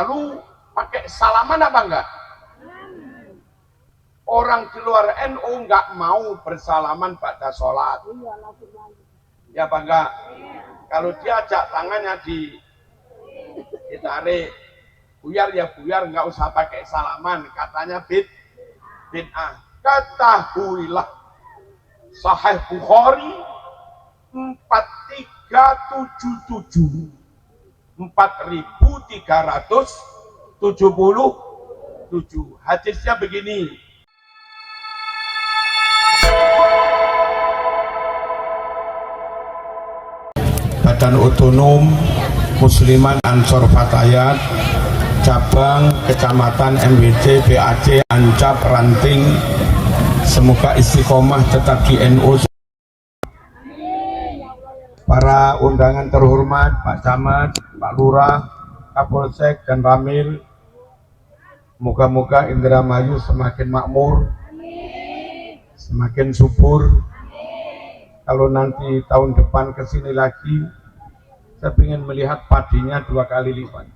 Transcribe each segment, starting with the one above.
Lalu pakai salaman apa enggak? Orang di luar NU enggak mau bersalaman pada sholat. Ya apa enggak? Kalau diajak tangannya ditarik, buyar ya buyar, enggak usah pakai salaman. Katanya bid'ah. Ketahuilah Sahih Bukhari 4377 4377 hadisnya begini. Badan Otonom Musliman Ansor Fatayat cabang Kecamatan MWC BAC Ancap Ranting, semoga istiqomah tetap di NU. Para undangan terhormat, Pak Camat, Pak Lurah, Kapolsek dan Ramil, moga-moga Indramayu semakin makmur, semakin subur. Kalau nanti tahun depan kesini lagi, saya ingin melihat padinya 2 kali lipat.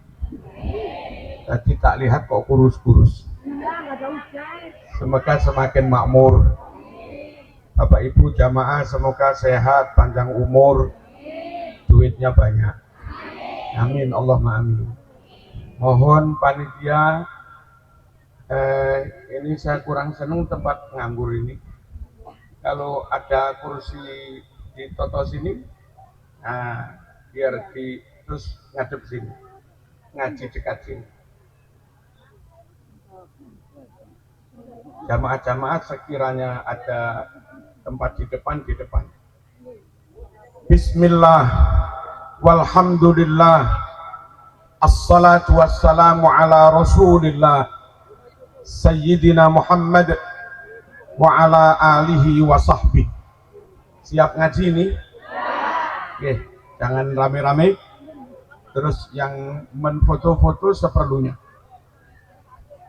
Tadi tak lihat kok kurus-kurus. Semoga semakin makmur. Bapak Ibu jamaah semoga sehat, panjang umur, duitnya banyak. Amin, Allahumma amin. Mohon panitia, ini saya kurang seneng tempat nganggur ini. Kalau ada kursi di toto sini, nah biar terus ngadep sini, ngaji dekat sini. Jamaah-jamaah sekiranya ada tempat di depan, Bismillah, walhamdulillah, assalatu wassalamu ala rasulillah, Sayyidina Muhammad wa ala alihi wa sahbihi. Siap ngaji ini? Oke, jangan rame-rame. Terus yang menfoto-foto seperlunya.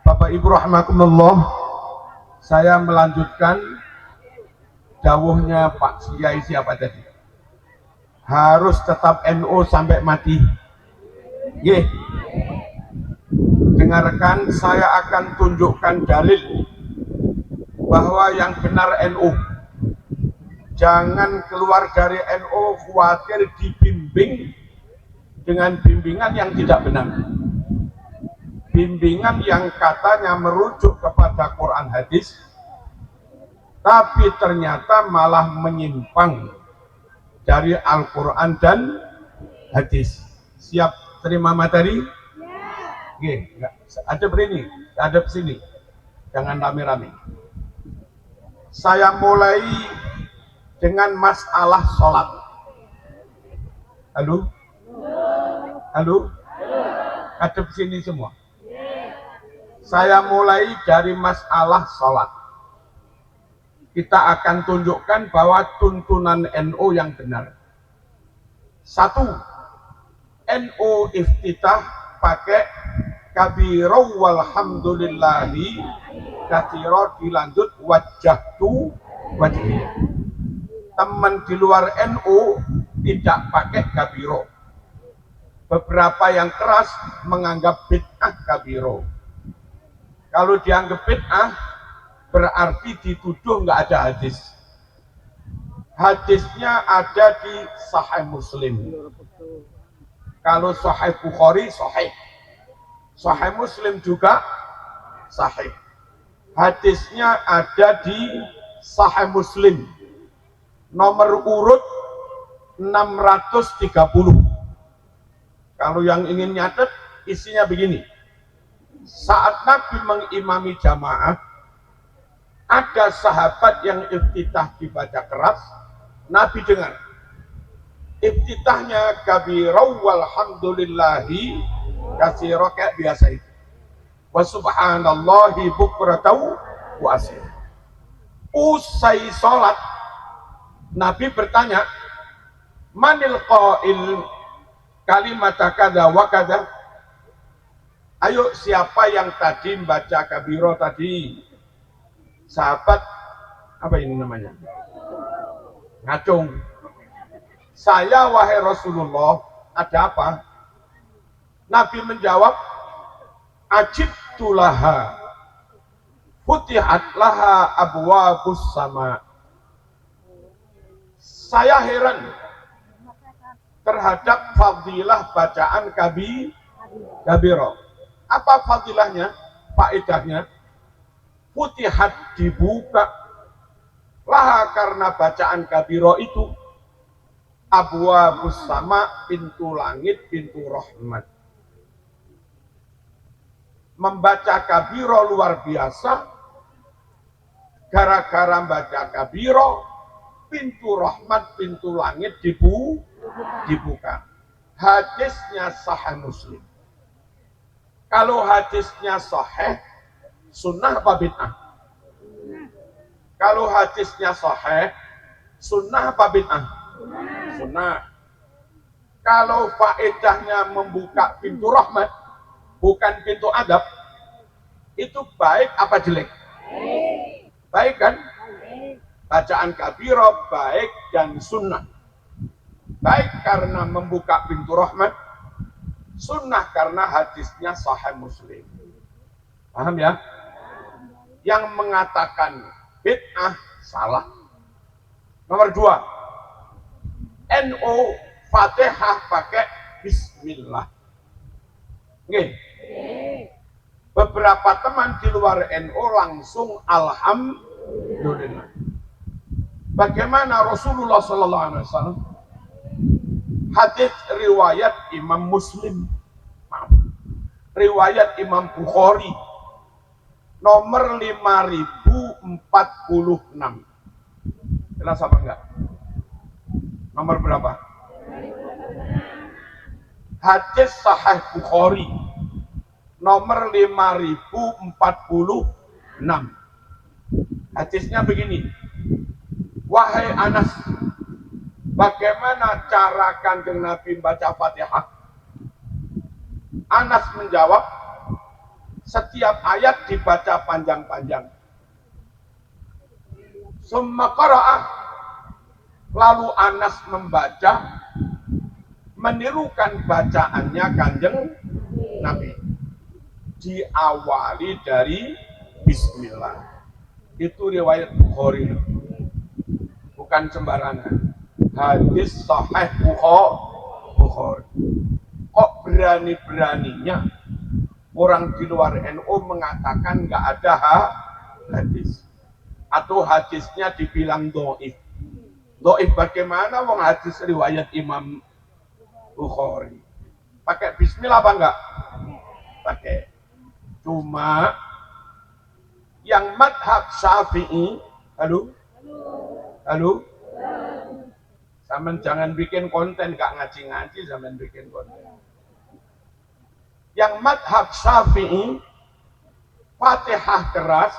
Bapak Ibu rahimakumullah, saya melanjutkan dawuhnya Pak Kiai siapa tadi? Harus tetap NU sampai mati. Ye. Dengarkan, saya akan tunjukkan dalil bahwa yang benar NU. Jangan keluar dari NU khawatir dibimbing dengan bimbingan yang tidak benar. Bimbingan yang katanya merujuk kepada Quran hadis, tapi ternyata malah menyimpang dari Al-Quran dan hadis. Siap terima materi? Oke, ada berini, ada sini. Jangan rame-rame. Saya mulai dengan masalah sholat. Halo? Halo? Hadap sini semua. Saya mulai dari masalah sholat. Kita akan tunjukkan bahwa tuntunan NU yang benar. 1. NU iftitah pakai kabiro walhamdulillahi katsiro, dilanjut wajjahtu wajhi. Teman di luar NU tidak pakai kabiro. Beberapa yang keras menganggap bid'ah kabiro. Kalau dianggap bid'ah berarti dituduh nggak ada hadis. Hadisnya ada di Sahih Muslim. Kalau Sahih Bukhari sahih, Sahih Muslim juga sahih. Hadisnya ada di Sahih Muslim, nomor urut 630. Kalau yang ingin nyatet, isinya begini. Saat Nabi mengimami jamaah, ada sahabat yang iftitah dibaca keras, Nabi dengar. Iftitahnya kabirau walhamdulillahi katsiro, kayak biasa itu. Wa subhanallahi bukratan wa asila. Usai sholat, Nabi bertanya, manil qail kalimat kada wa kada. Ayo, siapa yang tadi membaca kabiro tadi? Sahabat, apa ini namanya? Ngacung. Saya, wahai Rasulullah, ada apa? Nabi menjawab, ajibtu laha futihat laha abwabus sama. Saya heran terhadap fadilah bacaan kabiro. Apa fadilahnya? Faedahnya futihat, dibuka laha karena bacaan kabiro itu abwabus sama, pintu langit, pintu rahmat. Membaca kabiro luar biasa, gara-gara baca kabiro pintu rahmat, pintu langit dibuka. Hadisnya sahih Muslim. Kalau hadisnya sahih, sunnah apa bid'ah? Kalau hadisnya sahih, sunnah apa bid'ah? Sunnah. Kalau faedahnya membuka pintu rahmat, bukan pintu adab, itu baik apa jelek? Baik kan? Bacaan kabiro baik dan sunnah. Baik karena membuka pintu rahmat, sunnah karena hadisnya sahih Muslim. Paham ya? Yang mengatakan bid'ah salah. Nomor 2, NO Fatihah pakai Bismillah. Oke. Beberapa teman di luar NO langsung Alhamdulillah. Bagaimana Rasulullah Sallallahu Alaihi Wasallam? Hadis riwayat Imam Muslim, riwayat Imam Bukhari, nomor 5046. Jelas apa enggak? Nomor berapa? Hadis Sahih Bukhari, nomor 5046. Hadisnya begini. Wahai Anas, bagaimana cara Kanjeng Nabi membaca Fatihah? Anas menjawab, setiap ayat dibaca panjang-panjang. Summa qara'ah, lalu Anas membaca, menirukan bacaannya Kanjeng Nabi. Diawali dari Bismillah. Itu riwayat Bukhari. Bukan sembarangan. Hadis sahih Bukhari. Kok berani-beraninya orang di luar NU mengatakan nggak ada hadis, atau hadisnya dibilang dhaif. Dhaif bagaimana wong hadis riwayat Imam Bukhari? Pakai Bismillah apa enggak? Pakai. Cuma yang madhab Syafi'i, halo? Zaman jangan bikin konten, gak ngaji-ngaji, zaman bikin konten. Yang madhab Syafi'i, Fatihah keras,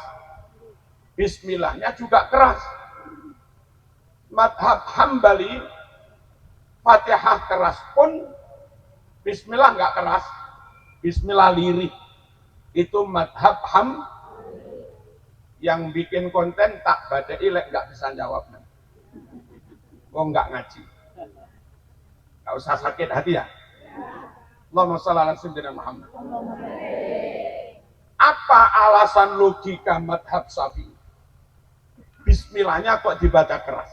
Bismillahnya juga keras. Madhab Hambali, Fatihah keras pun, Bismillah gak keras, Bismillah lirih. Itu madhab yang bikin konten tak badai ilek gak bisa jawab. Oh nggak ngaji, nggak usah sakit hati ya. Allahumma shalli ala sayyidina Muhammad. Apa alasan logika madhab Syafi'i? Bismillahnya kok dibaca keras?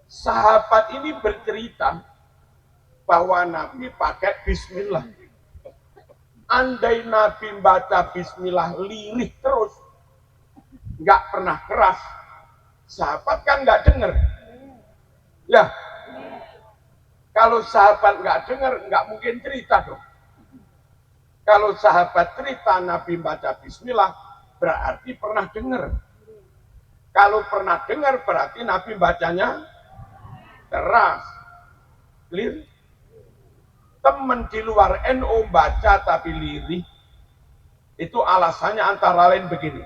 Sahabat ini bercerita bahwa Nabi pakai Bismillah. Andai Nabi baca Bismillah lirih terus, nggak pernah keras, sahabat kan nggak dengar. Ya, kalau sahabat nggak dengar, nggak mungkin cerita dong. Kalau sahabat cerita Nabi baca Bismillah, berarti pernah dengar. Kalau pernah dengar, berarti Nabi bacanya keras. Clear? Teman di luar NU baca tapi lirih, itu alasannya antara lain begini.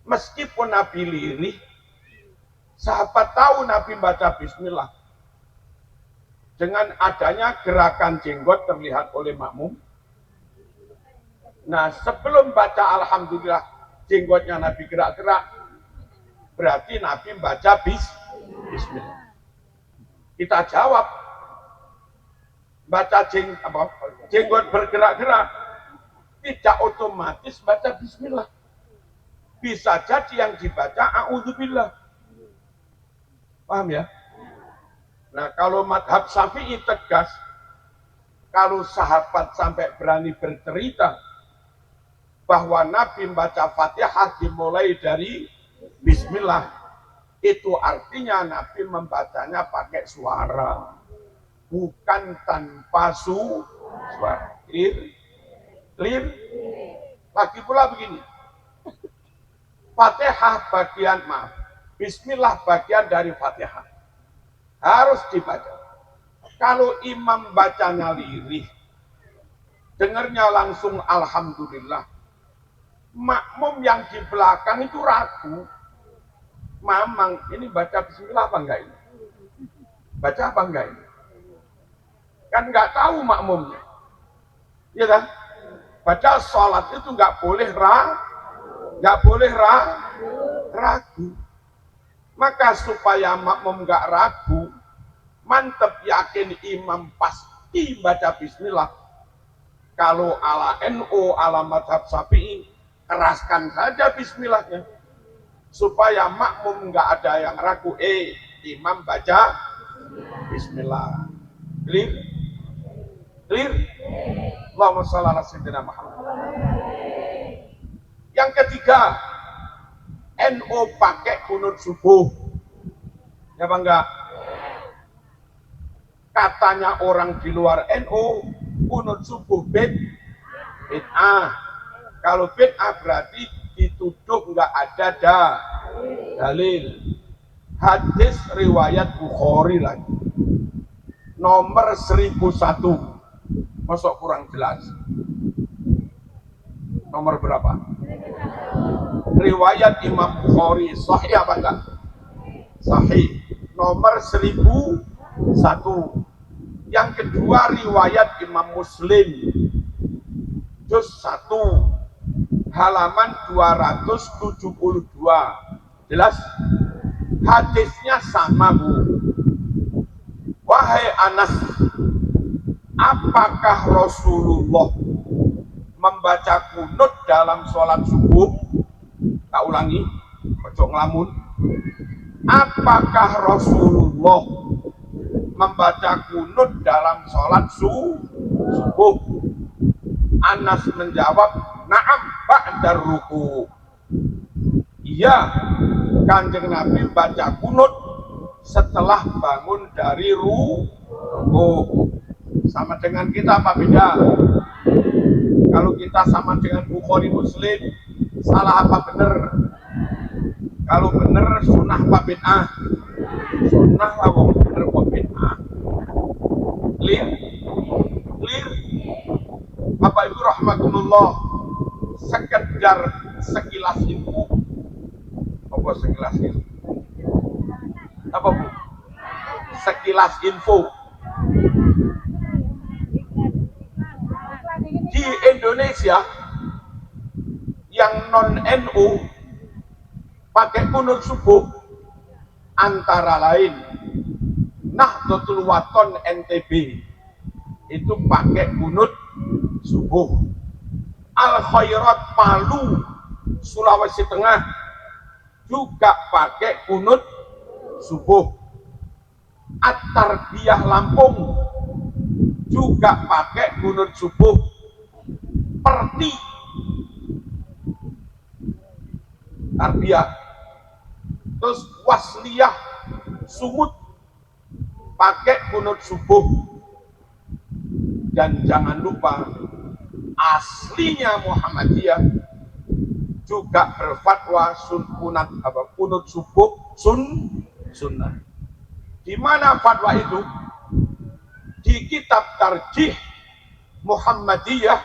Meskipun Nabi lirih, sahabat tahu Nabi baca Bismillah. Dengan adanya gerakan jenggot terlihat oleh makmum. Nah, sebelum baca Alhamdulillah, jenggotnya Nabi gerak-gerak, berarti Nabi baca Bismillah. Kita jawab, baca jenggot bergerak-gerak, tidak otomatis baca bismillah. Bisa jadi yang dibaca a'udzubillah. Paham ya? Nah, kalau madhab Syafi'i tegas, kalau sahabat sampai berani bercerita bahwa Nabi membaca Fatihah dimulai dari bismillah, itu artinya Nabi membacanya pakai suara, bukan tanpa suara. Clear? Lagi pula begini, Fatihah bagian, bismillah bagian dari Fatihah, harus dibaca. Kalau imam bacanya lirih, dengarnya langsung alhamdulillah, makmum yang di belakang itu ragu, mamang ini baca bismillah apa enggak ini? Baca apa enggak ini? Kan enggak tahu makmumnya. Iya kan? Baca sholat itu enggak boleh ragu. Maka supaya makmum enggak ragu, mantep yakin imam pasti baca bismillah. Kalau ala NU, ala madhab Syafi'i, keraskan saja bismillahnya supaya makmum enggak ada yang ragu. Imam baca bismillah. Clear? Allahumma shalli ala sayyidina Muhammad. Yang ketiga, NU pakai kunut subuh. Ya apa enggak? Katanya orang di luar NU, kunut subuh bid'ah. Kalau bid'ah berarti dituduh enggak ada dalil. Hadis riwayat Bukhari lagi. Nomor 1001. Masuk kurang jelas. Nomor berapa? Riwayat Imam Bukhari. Sahih apa enggak? Sahih. Nomor 1001. Yang kedua riwayat Imam Muslim. Juz 1. Halaman 272. Jelas? Hadisnya sama, Bu. Wahai Anas, apakah Rasulullah membaca kunut dalam sholat subuh? Tak ulangi, ojo ngelamun. Apakah Rasulullah membaca kunut dalam sholat subuh? Anas menjawab, na'am ba'dar ruku. Iya, Kanjeng Nabi baca kunut setelah bangun dari ruku. Sama dengan kita apa beda? Kalau kita sama dengan Bukhari Muslim, salah apa benar? Kalau benar sunnah apa bid'ah? Sunnah lah, wong bener kok bid'ah. Clear? Bapak Ibu rahmatullah, sekedar sekilas info. Apa sekilas info? Apa Bu? Sekilas info. Di Indonesia yang non NU pakai kunut subuh antara lain Nahdlatul Wathon NTB itu pakai kunut subuh. Al Khairat Palu Sulawesi Tengah juga pakai kunut subuh. At-Tarbiyah Lampung juga pakai kunut subuh. Perti Tarbiyah, terus Wasliyah Sumut pakai kunut subuh. Dan jangan lupa aslinya Muhammadiyah juga berfatwa kunut subuh sunnah. Di mana fatwa itu? Di kitab Tarjih Muhammadiyah.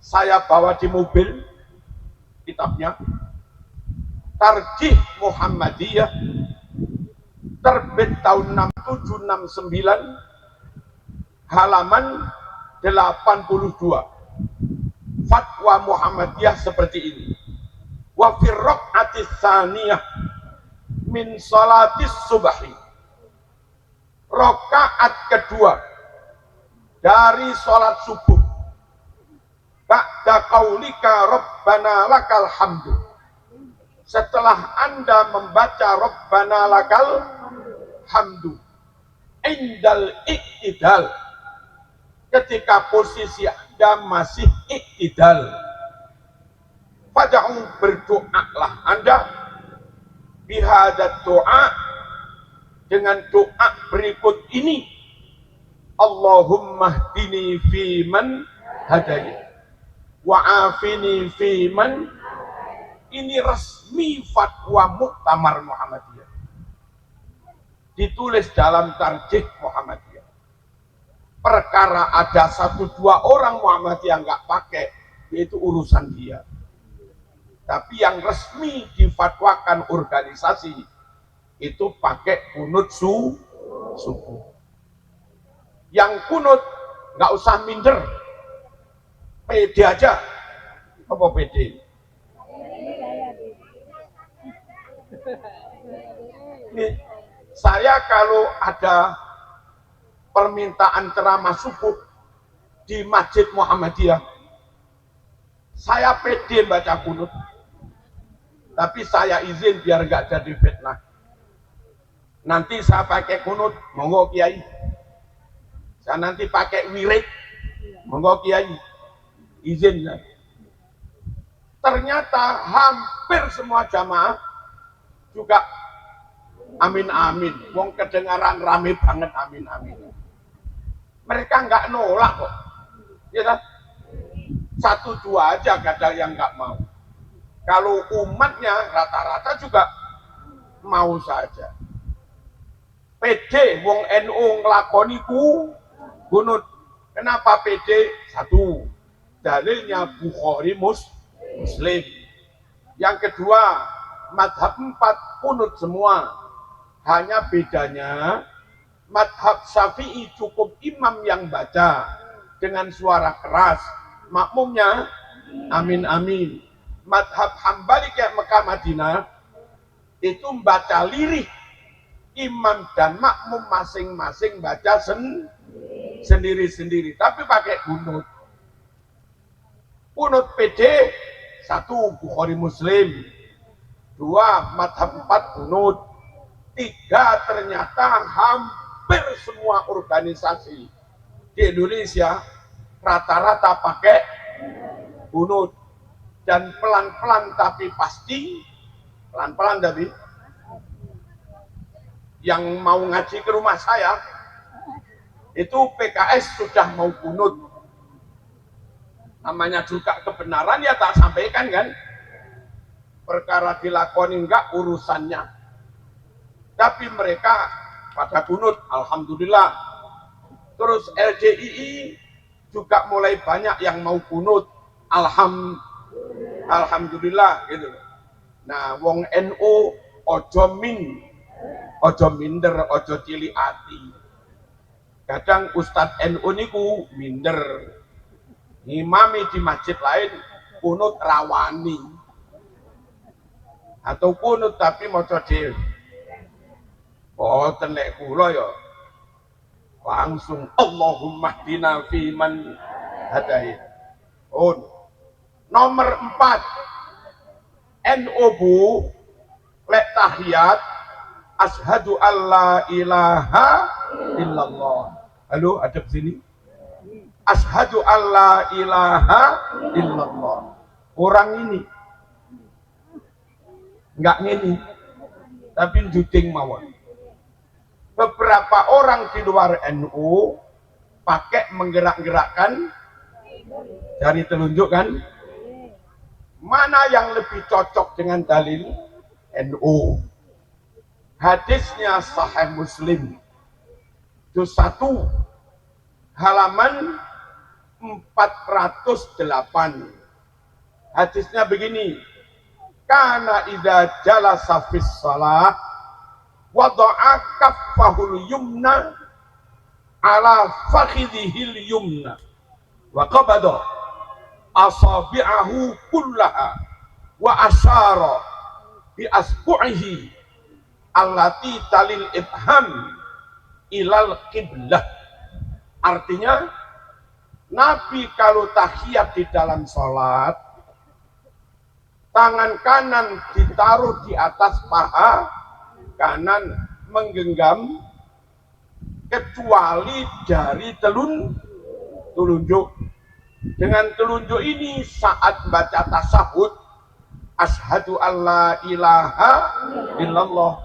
Saya bawa di mobil kitabnya. Tarjih Muhammadiyah, terbit tahun 6769, halaman 82. Fatwa Muhammadiyah seperti ini. Wa fi raq'atis tsaniyah min salatis subhi. Rakaat kedua dari sholat subuh, ba'da qaulika rabbana lakal hamdu, setelah Anda membaca rabbana lakal hamdu, indal iktidal, ketika posisi Anda masih iktidal, fad'u, berdoalah Anda bihadat doa, dengan doa berikut ini, Allahumma hdini fiman hadayit wa afini fiman. Ini resmi fatwa Muktamar Muhammadiyah, ditulis dalam Tarjih Muhammadiyah. Perkara ada 1-2 orang Muhammadiyah nggak pakai, itu urusan dia. Tapi yang resmi difatwakan organisasi itu pakai kunut subuh. Yang kunut nggak usah minder, pede aja. Apa pede? Nih, saya kalau ada permintaan ceramah subuh di Masjid Muhammadiyah, saya pede baca kunut. Tapi saya izin biar nggak jadi fitnah. Nanti saya pakai kunut, monggo kiai. Saya nanti pakai wirid, monggo kiai. Izin ya. Ternyata hampir semua jamaah juga amin amin. Wong kedengaran rame banget amin amin. Mereka nggak nolak kok, ya kan? 1-2 aja kadang yang nggak mau. Kalau umatnya rata-rata juga mau saja. PD wong NU nglakoni kunut. Kenapa PD? 1, dalilnya Bukhari Muslim. Yang kedua, madhab 4 kunut semua. Hanya bedanya madhab Syafi'i cukup imam yang baca dengan suara keras, makmumnya amin amin. Madhab Hambali kayak Mekah Madinah itu baca lirih, imam dan makmum masing-masing baca sendiri-sendiri, tapi pakai kunut. Kunut PD 1 Bukhari Muslim, 2 madhab 4 kunut, 3 ternyata hampir semua organisasi di Indonesia rata-rata pakai kunut. Dan pelan-pelan tapi pasti, pelan-pelan tapi yang mau ngaji ke rumah saya itu PKS sudah mau kunut. Namanya juga kebenaran ya tak sampaikan kan. Perkara dilakoni enggak urusannya. Tapi mereka pada kunut, alhamdulillah. Terus LDII juga mulai banyak yang mau kunut, alhamdulillah gitu. Nah, wong NU ojo minder, ojo cilik ati. Kadang Ustadz NU niku minder. Ngimami di masjid lain kunut rawani. Atau kunut tapi maca dhewe. Oh, tenek kula ya. Langsung Allahumma hdina fiman hadait. Nomor 4, NU Bu, lek tahiyat, asyhadu alla ilaha illallah. Halo, ada di sini. Asyhadu alla ilaha illallah. Orang ini enggak ngini, tapi juding mawon. Beberapa orang di luar NU pakai menggerak-gerakkan jari telunjuk kan. Mana yang lebih cocok dengan dalil NU? Hadisnya Sahih Muslim, juz 1 halaman 408. Hadisnya begini, kana idza jalasa fis shalah wada'a kaffahul yumna ala fakhidhil yumna wa qabada asabi'ahu kullaha wa asyara bi asbu'ihi allati talil ibham ilal qiblah. Artinya Nabi kalau tahiyat di dalam sholat, tangan kanan ditaruh di atas paha kanan menggenggam, kecuali dari telunjuk. Dengan telunjuk ini saat baca tasahud, asyhadu alla ilaha illallah,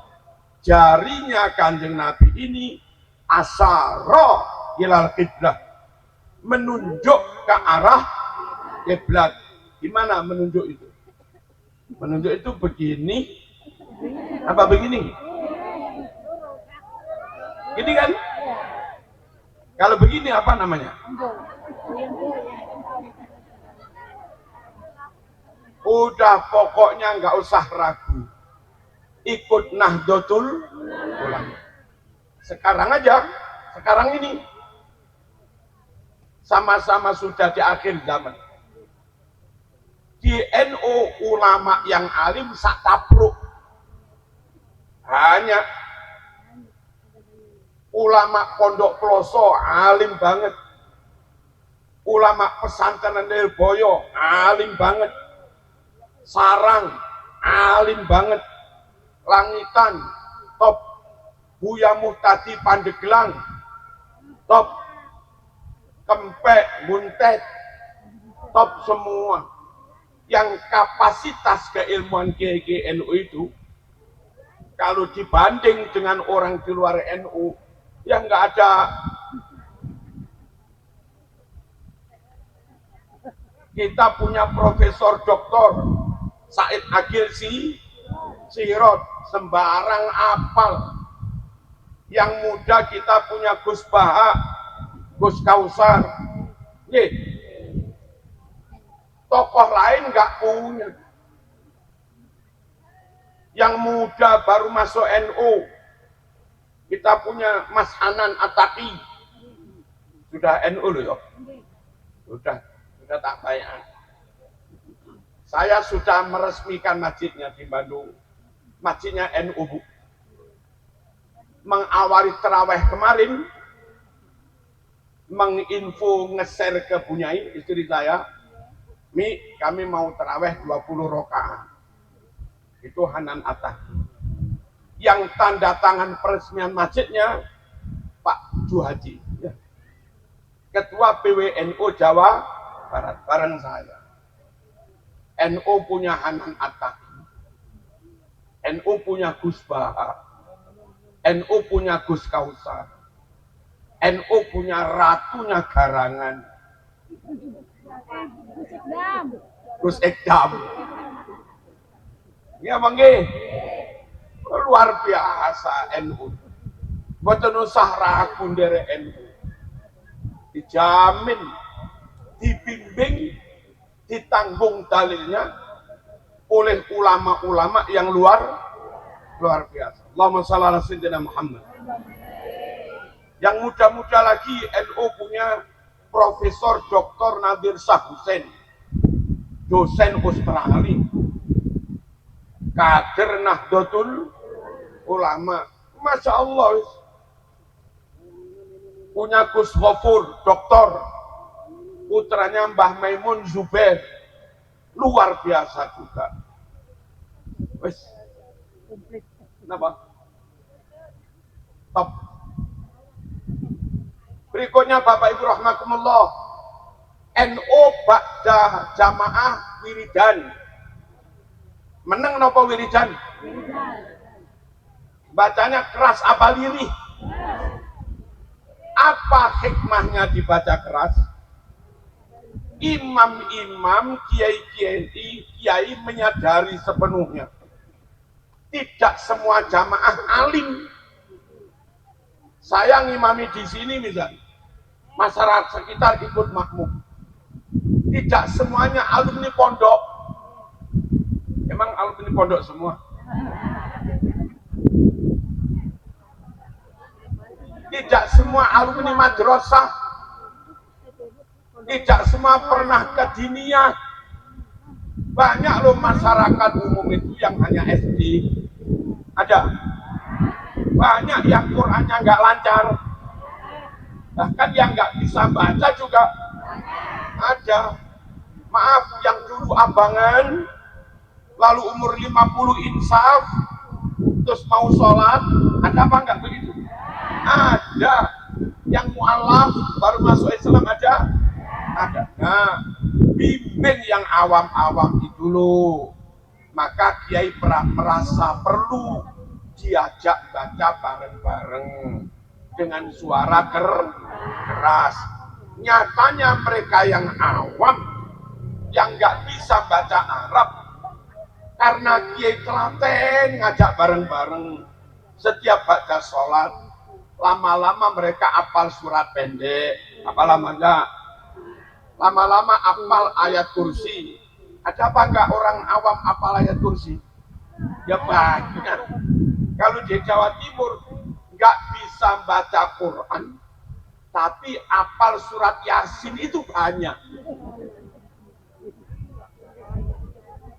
jarinya kanjeng Nabi ini asyara ilal qiblah, menunjuk ke arah kiblat. Gimana menunjuk itu? Menunjuk itu begini apa begini? Ini kan? Kalau begini apa namanya? Udah pokoknya nggak usah ragu, ikut Nahdlatul Ulama. Sekarang aja, sekarang ini sama-sama sudah di akhir zaman. Di NU ulama yang alim sak tabruk, hanya ulama pondok Ploso alim banget, ulama pesantren Lirboyo alim banget, Sarang alim banget, Langitan top, Buya Muhtadi Pandeglang top, Kempek Buntet top semua. Yang kapasitas keilmuan kiai NU itu kalau dibanding dengan orang di luar NU yang nggak ada. Kita punya Profesor Doktor Said Agil Sirot, sembarang apal. Yang muda kita punya Gus Baha, Gus Kausar. Tokoh lain nggak punya. Yang muda baru masuk NU, kita punya Mas Hanan Ataki, sudah NU loh ya, sudah tak bayar. Saya sudah meresmikan masjidnya di Bandung, masjidnya NU Bu. Mengawali terawih kemarin, menginfo nge-share ke Bunyai istri saya, Mi, kami mau terawih 20 rakaat. Itu Hanan Ataki. Yang tanda tangan peresmian masjidnya Pak Juhaji, ya. Ketua PWNU Jawa Barat, bareng saya. NU punya Hanan Ataki, NU punya Gus Baha, NU punya Gus Kausar, NU punya Ratunya Garangan, Gus Ekdam. Ya bangge, luar biasa NU. Mboten usah ragu dari NU. Dijamin, dibimbing, ditanggung dalilnya oleh ulama-ulama yang luar biasa. Allahumma shalli ala sayyidina Muhammad. Yang muda-muda lagi NU punya Profesor Dr. Nadir Shah Hussein, dosen Australia, kader Nahdlatul Ulama. Masya Allah. Punya Gus Ghafur, doktor, putranya Mbah Maimun Zubair, luar biasa juga. Wes, kenapa? Top. Berikutnya Bapak Ibu rahimakumullah, NU ba'da jamaah wiridan. Meneng nopo wiridan? Bacanya keras apa lirih? Apa hikmahnya dibaca keras? Imam-imam, kiai menyadari sepenuhnya, tidak semua jamaah alim. Saya ngimami di sini misalnya, masyarakat sekitar ikut makmum. Tidak semuanya alumni pondok. Emang alumni pondok semua? Tidak semua alumni madrasah. Tidak semua pernah ke diniyah. Banyak loh masyarakat umum itu yang hanya SD. Ada. Banyak yang Qur'annya nggak lancar. Bahkan yang nggak bisa baca juga Ada. Maaf, yang dulu abangan, lalu umur 50 insaf, terus mau sholat, ada apa enggak begitu? Ada. Yang mu'alaf baru masuk Islam ada? Ada. Nah, bimbing yang awam-awam itu dulu. Maka kiai merasa perlu diajak baca bareng-bareng dengan suara keras. Nyatanya mereka yang awam, yang nggak bisa baca Arab, karena kiai telaten ngajak bareng-bareng, setiap baca sholat, lama-lama mereka apal surat pendek, apa lamanya? Lama-lama apal ayat kursi. Ada apa enggak orang awam apal ayat kursi? Ya banyak. Kalau di Jawa Timur nggak bisa baca Quran, tapi apal surat Yasin itu banyak.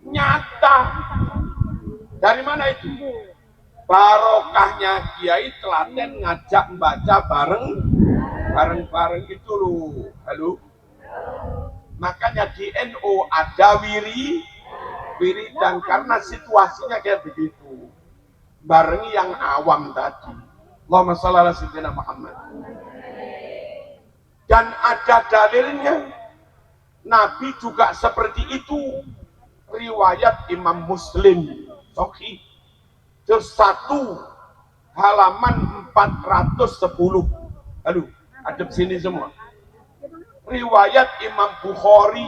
Nyata. Dari mana itu? Barokahnya kiai telaten ngajak membaca bareng-bareng itu loh. Halo. Makanya di NU ada wiridan karena situasinya kayak begitu. Barengi yang awam tadi. Allahumma shalli ala sayyidina Muhammad. Dan ada dalilnya. Nabi juga seperti itu. Riwayat Imam Muslim. Sahih. Terus 1 halaman 410. Aduh, adep sini semua. Riwayat Imam Bukhari,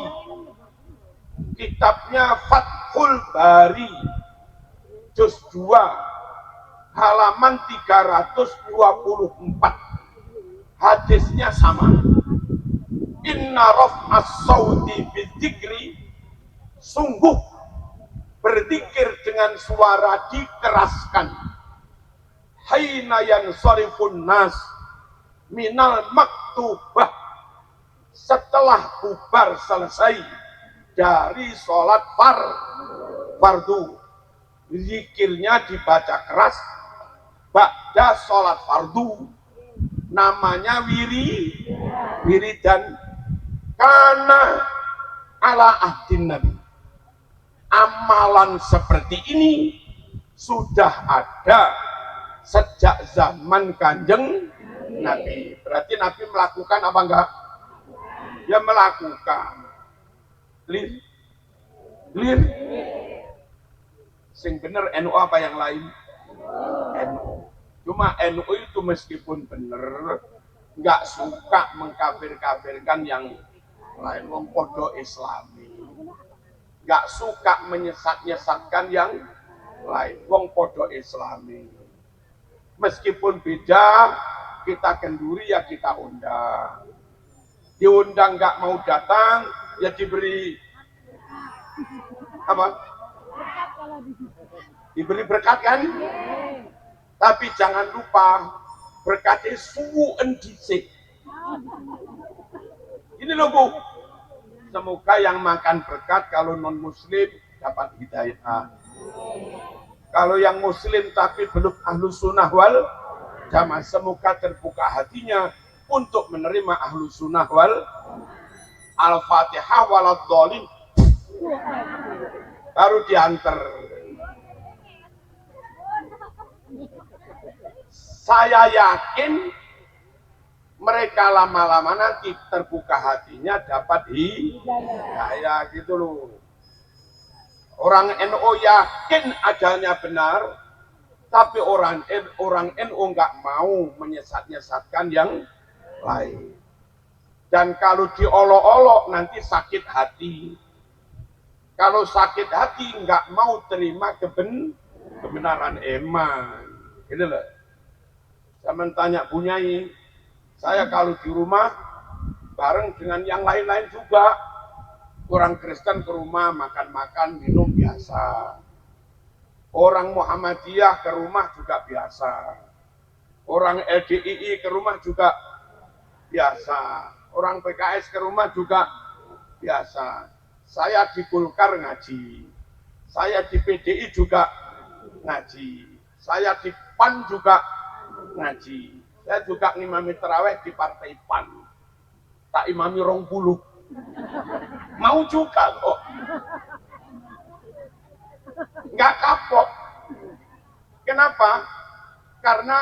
kitabnya Fathul Bari, juz 2, halaman 324. Hadisnya sama. Inna raf'as sauti bidzikri, sungguh berzikir dengan suara dikeraskan. Haina yansarifun nas minal maktubah, setelah bubar selesai dari sholat fardu, zikirnya dibaca keras. Ba'da sholat fardu, namanya wiridan. Karena ala ahdin Nabi, amalan seperti ini sudah ada sejak zaman Kanjeng Nabi. Berarti Nabi melakukan apa enggak? Ya melakukan. Clear? Sing bener NU apa yang lain? NU. Cuma NU itu meskipun bener, nggak suka mengkafir-kafirkan yang lain. Wong podo Islami. Nggak suka menyesat-nyesatkan yang lain. Wong podo Islami. Meskipun beda, kita kenduri ya kita undang. Diundang nggak mau datang, ya diberi apa? Diberi berkat kan? Tapi jangan lupa berkatnya suwun dhisik. Ini loh Bu. Semoga yang makan berkat kalau non muslim dapat hidayah. Kalau yang muslim tapi belum ahlus sunnah wal jamaah, semoga terbuka hatinya untuk menerima ahlu sunnah wal al-fatihah waladhdallin, baru diantar. Saya yakin mereka lama-lama nanti terbuka hatinya dapat hidayah gitu loh. Orang NU yakin adanya benar, tapi orang NU nggak mau menyesat-nyesatkan yang lain. Dan kalau diolok-olok nanti sakit hati. Kalau sakit hati nggak mau terima kebenaran iman. Gitu loh. Saya mentanya Bunyai, saya kalau di rumah bareng dengan yang lain-lain juga. Orang Kristen ke rumah makan-makan, minum biasa. Orang Muhammadiyah ke rumah juga biasa. Orang LDII ke rumah juga biasa. Orang PKS ke rumah juga biasa. Saya di Golkar ngaji. Saya di PDI juga ngaji. Saya di PAN juga ngaji. Saya juga ngimami tarawih di Partai PAN. tak imami 20. Mau juga kok. Nggak kapok. Kenapa? Karena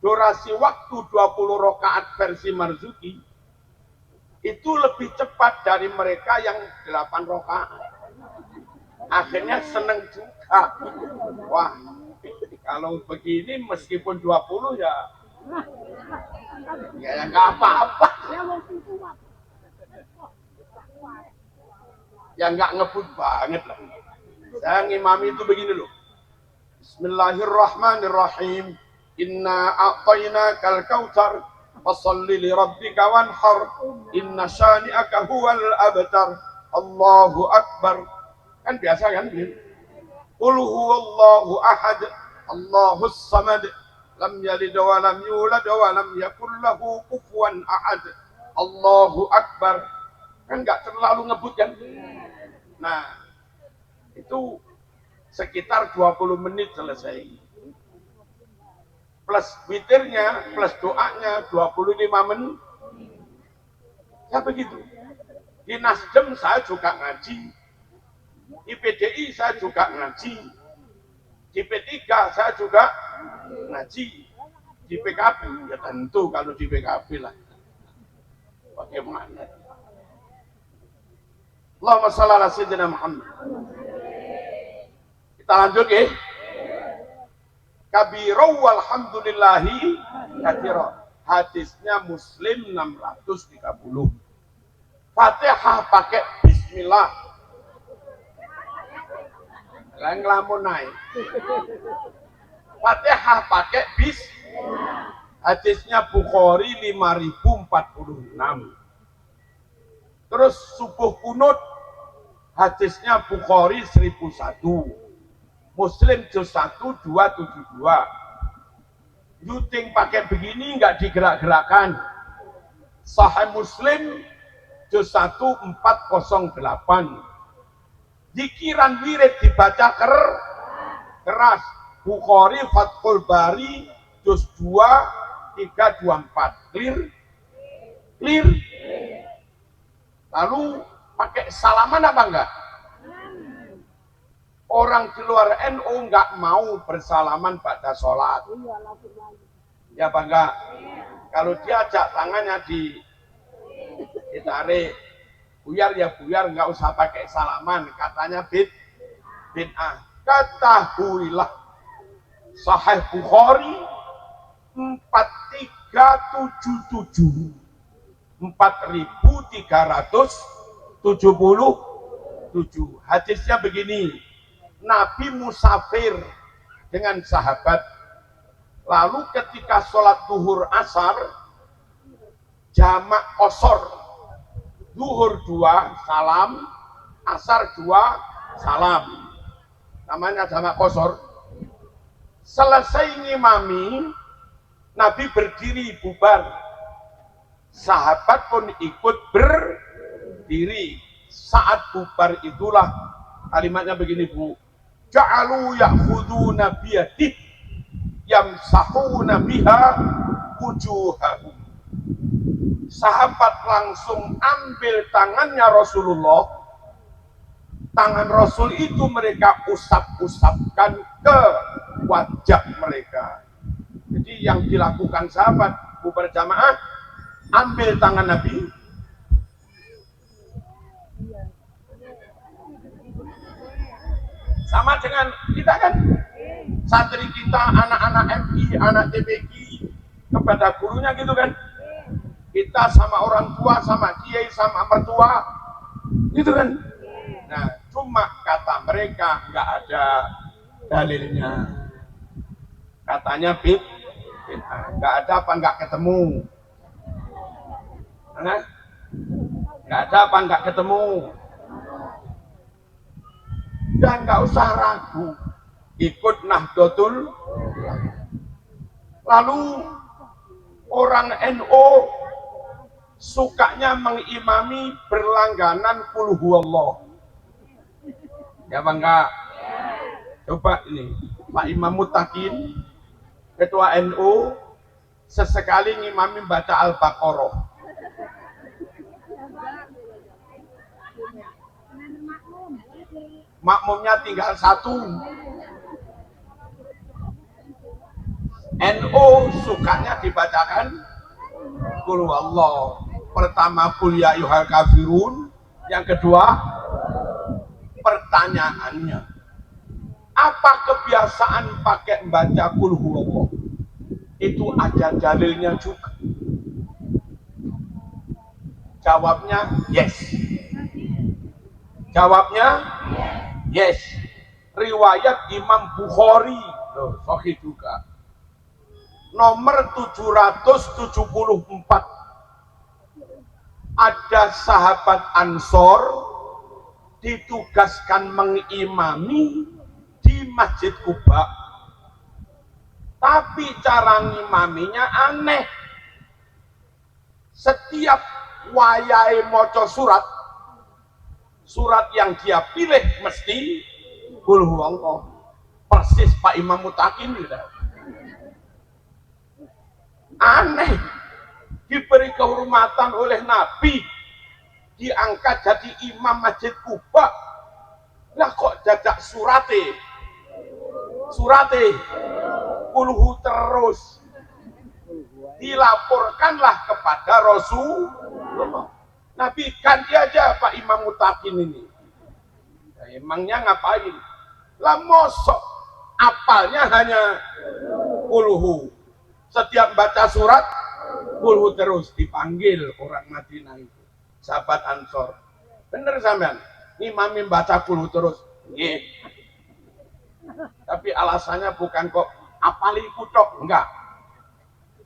durasi waktu 20 rakaat versi Marzuki itu lebih cepat dari mereka yang 8 rakaat. Akhirnya seneng juga. Wah, kalau begini meskipun 20 ya nggak apa-apa. Ya nggak ngebut banget lah. Saya ngimami itu begini loh. Bismillahirrahmanirrahim. Inna a'tainakal kautsar fasholli li rabbika wanhar inna syani'aka huwal abtar. Allahu akbar. Kan biasa kan? Qul huwallahu ahad. Allahus samad. Lam yalid wa lam yulad wa lam yakul lahu kufuwan ahad. Allahu akbar. Kan enggak terlalu ngebut kan? Nah, itu sekitar 20 menit selesai. Plus witirnya, plus doanya 25 menit. Ya begitu. Di Nasdem saya juga ngaji. Di PDI saya juga ngaji. Di P3 saya juga ngaji. Di PKB, ya tentu kalau di PKB lah. Bagaimana? Allahumma shalli ala sayyidina Muhammad. Kita lanjut ya. Kabirau walhamdulillahi katsira. Hadisnya Muslim 630. Fatihah pakai bismillah. Lang lamun naik. Fatihah pakai bismillah. Hadisnya Bukhari 5046. Terus subuh kunut hadisnya Bukhari 1001. Muslim juz 1 272. Yuting pakai begini nggak digerak-gerakkan. Sahih Muslim juz 1 408. Zikiran wirid dibaca keras. Bukhari Fathul Bari juz 2 324. Clear? Lalu pakai salaman apa enggak? Orang di luar NU enggak mau bersalaman pada sholat. Ya apa enggak? Kalau diajak tangannya ditarik, buyar ya buyar, enggak usah pakai salaman. Katanya bid'ah. Ketahuilah Sahih Bukhari 4377. 4377. Hadisnya begini. Nabi musafir dengan sahabat. Lalu ketika sholat duhur asar, jamak qashar. Duhur 2 salam, asar 2 salam. Namanya jamak qashar. Selesai ngimami, Nabi berdiri bubar. Sahabat pun ikut berdiri. Saat bubar itulah kalimatnya begini, Bu. Ja'alu ya'khuduna biyadih yamsahuna biha wujuhahum. Sahabat langsung ambil tangannya Rasulullah. Tangan Rasul itu mereka usap-usapkan ke wajah mereka. Jadi yang dilakukan sahabat bubar jamaah, ambil tangan Nabi, sama dengan kita kan, santri kita, anak-anak MI, anak TPQ kepada gurunya gitu kan. Kita sama orang tua, sama kiai, sama mertua, gitu kan. Nah, cuma kata mereka nggak ada dalilnya. Katanya nggak ada apa nggak ketemu. Nggak ada apa nggak ketemu. Dan nggak usah ragu, ikut Nahdlatul. Lalu orang NU sukanya mengimami berlangganan qul huwallah. Ya Bang enggak? Coba ini Pak Imam Mutakin, Ketua NU, sesekali ngimami baca Al-Baqarah. Makmumnya tinggal satu. NU sukanya dibacakan Qul huwallah. Pertama Qul ya ayyuhal kafirun, yang kedua pertanyaannya, apa kebiasaan pakai membaca Qul huwallah? Itu ada dalilnya juga. Jawabnya yes. Jawabnya yes. Riwayat Imam Bukhari, loh, sahih juga. Nomor 774. Ada sahabat Ansor ditugaskan mengimami di Masjid Kuba, tapi cara ngimaminya aneh. Setiap wayai moco surat yang dia pilih mesti Qul huwallah. Persis Pak Imam Mutakin gitu. Aneh. Diberi kehormatan oleh Nabi, diangkat jadi imam Masjid Kuba, lah kok jajak surate Qulhu terus. Dilaporkanlah kepada Rasulullah. Nabi, ganti aja Pak Imam Mutakin ini. Nah, emangnya ngapain? Lah mosok apalnya hanya Qulhu. Setiap baca surat Qulhu terus. Dipanggil orang Madinah itu, sahabat Ansor. Bener sampean, ngimami baca Qulhu terus. Nggih. Tapi alasannya bukan kok apali kutok, enggak.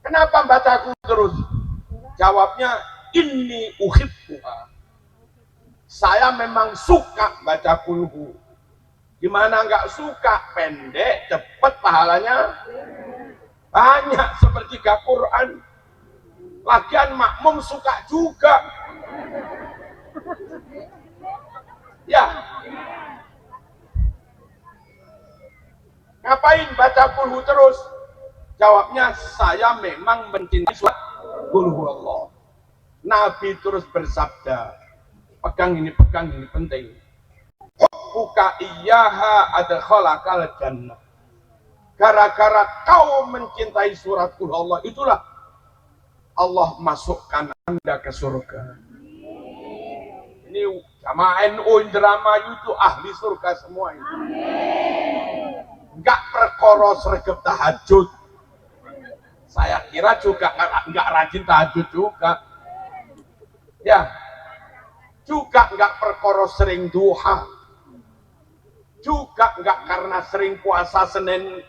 Kenapa baca Qulhu terus? Jawabnya, inni uhibbuha. Saya memang suka baca Qulhu. Gimana enggak suka? Pendek, cepat, pahalanya banyak seperti Quran. Lagian makmum suka juga. Ya. Ngapain baca Qulhu terus? Jawabnya, saya memang mencintai surat Qul huwallah. Nabi terus bersabda, pegang ini penting. Hubbuka iyyaha adkhalakal jannah. Gara-gara kau mencintai surat Qul huwallah, itulah Allah masukkan Anda ke surga. Ini sama NU Indramayu itu ahli surga semua ini. Enggak perkara sregep tahajud. Saya kira juga enggak rajin tahajud juga. Ya. Juga enggak perkara sering duha. Juga enggak karena sering puasa Senin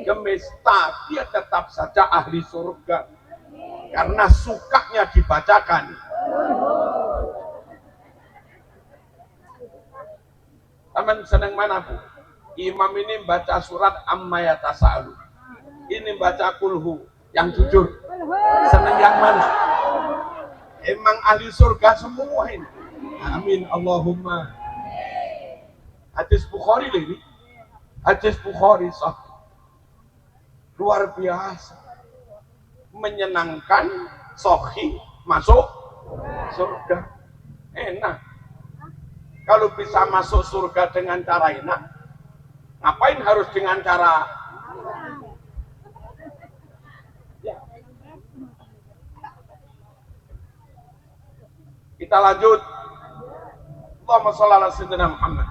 Kemis, tapi tetap saja ahli surga. Karena sukanya dibacakan. Taman senang mana Bu? Imam ini baca surat Amma Yatasa'alu. Ini baca Qulhu. Yang jujur, senang yang mana? Emang ahli surga semua ini. Amin Allahumma. Hadis Bukhari ini. Hadis Bukhari sahih. Luar biasa. Menyenangkan, sahih, masuk surga. Enak. Kalau bisa masuk surga dengan cara enak, ngapain harus dengan cara ya. Kita lanjut. Allahumma shalli ala sayyidina Muhammad.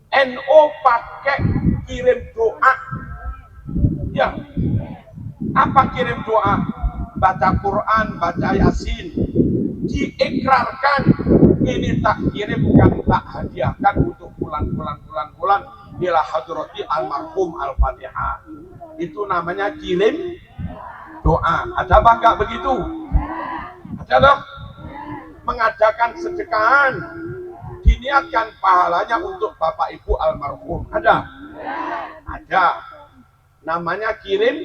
NU pakai kirim doa. Ya. Apa kirim doa? Baca Quran, baca Yasin. Diikrarkan, ini tak kirimkan, tak hadiahkan untuk bulan bila hadrati almarhum Al-Fatihah. Itu namanya kirim doa. Ada apa enggak begitu? Ada dong? Mengadakan sedekahan, diniatkan pahalanya untuk Bapak Ibu almarhum. Ada? Ada. Namanya kirim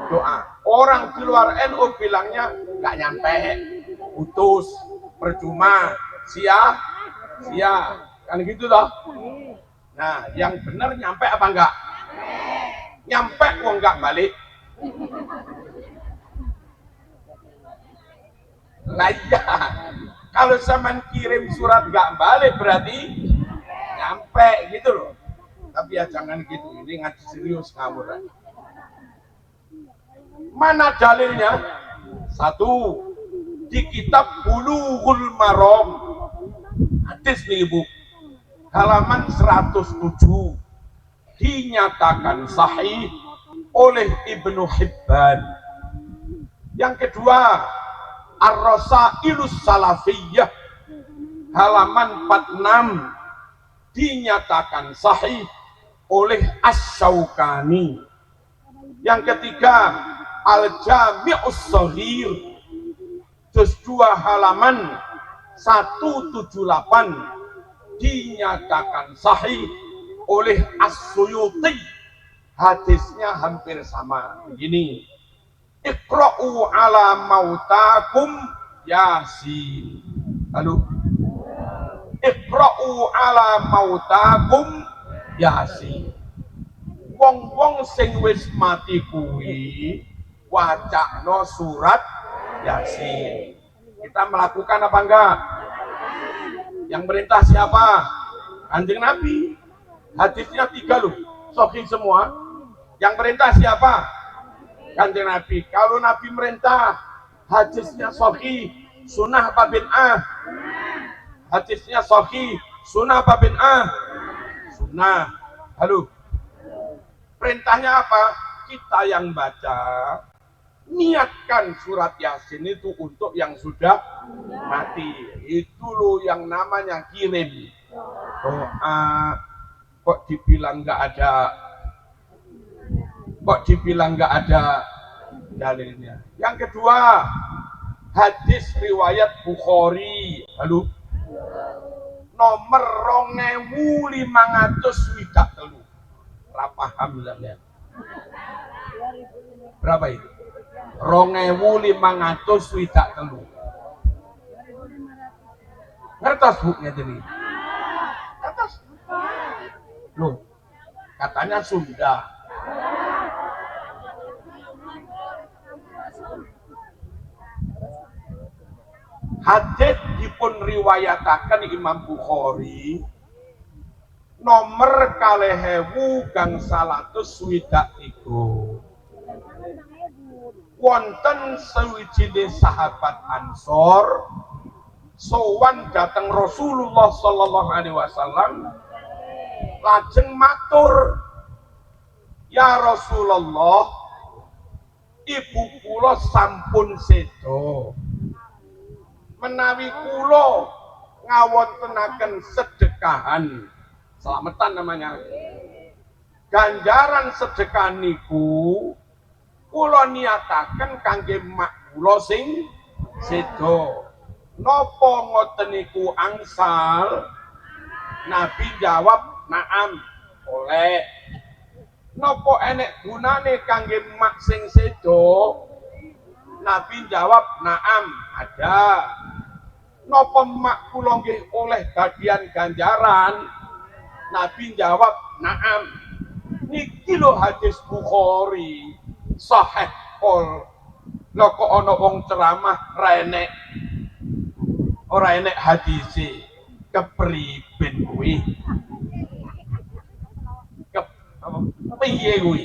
doa. Orang di luar NU bilangnya nggak nyampe, putus, percuma, sia, kan gitu toh. Nah, yang benar nyampe apa enggak? Nyampe kok enggak balik. Lah iya, kalau zaman kirim surat gak balik berarti nyampe gitu loh. Tapi ya jangan gitu, ini ngaji serius ngawur. Mana dalilnya? Satu, di kitab Bulughul Maram, hadis nih Ibu, halaman 107, dinyatakan sahih oleh Ibnu Hibban. Yang kedua, Ar-Rasailus Salafiyah, halaman 46, dinyatakan sahih oleh Asy-Syaukani. Yang ketiga, Al-Jami'us Shaghir, juz 2 halaman 178, dinyatakan sahih oleh As-Suyuti. Hadisnya hampir sama. Begini, Iqra'u ala mautakum Yasin. Lalu Iqra'u ala mautakum Yasin. Wong-wong sing wis mati kuwi wacakno surat Yasin. Kita melakukan apa enggak? Yang perintah siapa? Kanjeng Nabi. Hadisnya 3 loh, sahih semua. Yang perintah siapa? Kanjeng Nabi. Kalau Nabi merintah, hadisnya sahih, sunnah apa bid'ah? Hadisnya sahih, sunnah apa bid'ah? Sunnah. Halo. Perintahnya apa? Kita yang baca, niatkan surat Yasin itu untuk yang sudah mati. Itu loh yang namanya kirim doa. Kok dibilang nggak ada? Kok dibilang nggak ada dalilnya? Yang kedua, hadis riwayat Bukhari, lalu nomor 2503. Berapa hamzahnya? Berapa itu? 2503. Ngertos buknya jadi? Ngertos? Loh, katanya Sunda. Hadis dipun riwayataken Imam Bukhari nomor 2123. Wonten sawijine sahabat Ansor sowan dateng Rasulullah sallallahu alaihi wasallam, lajeng matur, "Ya Rasulullah, ibu kula sampun sedo. Menawi kula ngawontenaken sedekahan," selamatan namanya, "ganjaran sedekah niku kula niataken kangge mak kula sing sedo. Napa ngoten niku angsal?" Nabi jawab, "Naam, oleh." "Napa enek gunane kangge mak sing sedo?" Nabi jawab, "Naam, ada." "Napa mak kula nggih oleh bagian ganjaran?" Nabi jawab, "Naam." Niki lho hadis Bukhari sahih kol. Lho kok ana wong ceramah ra enek, ora enek hadise. Kepriben kuwi? Piye kuwi?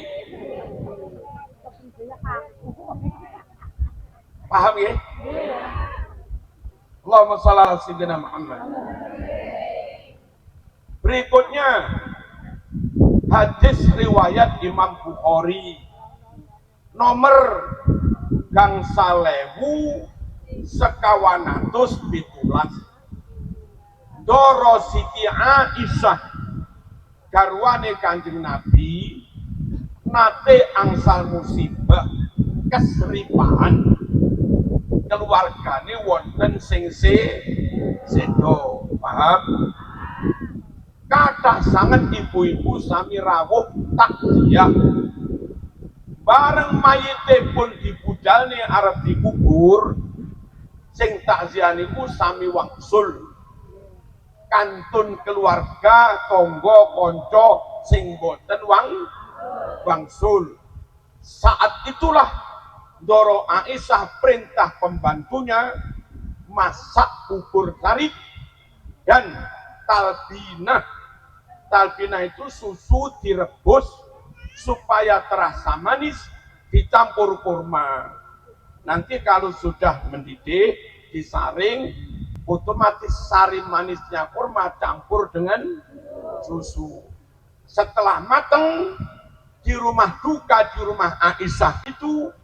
Paham ya? Allahumma shalli ala sayyidina Muhammad. Berikutnya hadis riwayat Imam Bukhari nomor gangsal 1117. Doro Siti Aisyah garwane Kanjeng Nabi nate angsal musibah keseripahan, keluargane wonten sing sedo. Paham? Kathah sanget ibu-ibu sami rawuh takziah. Bareng mayite pun dibudalne arep dikubur, sing takziah niku sami wangsul. Kantun keluarga, tangga, kanca sing boten wangsul. Saat itulah Doro Aisyah perintah pembantunya masak bubur sari dan talbinah. Talbinah itu susu direbus supaya terasa manis, dicampur kurma. Nanti kalau sudah mendidih, disaring, otomatis sari manisnya kurma campur dengan susu. Setelah mateng, di rumah duka, di rumah Aisyah itu,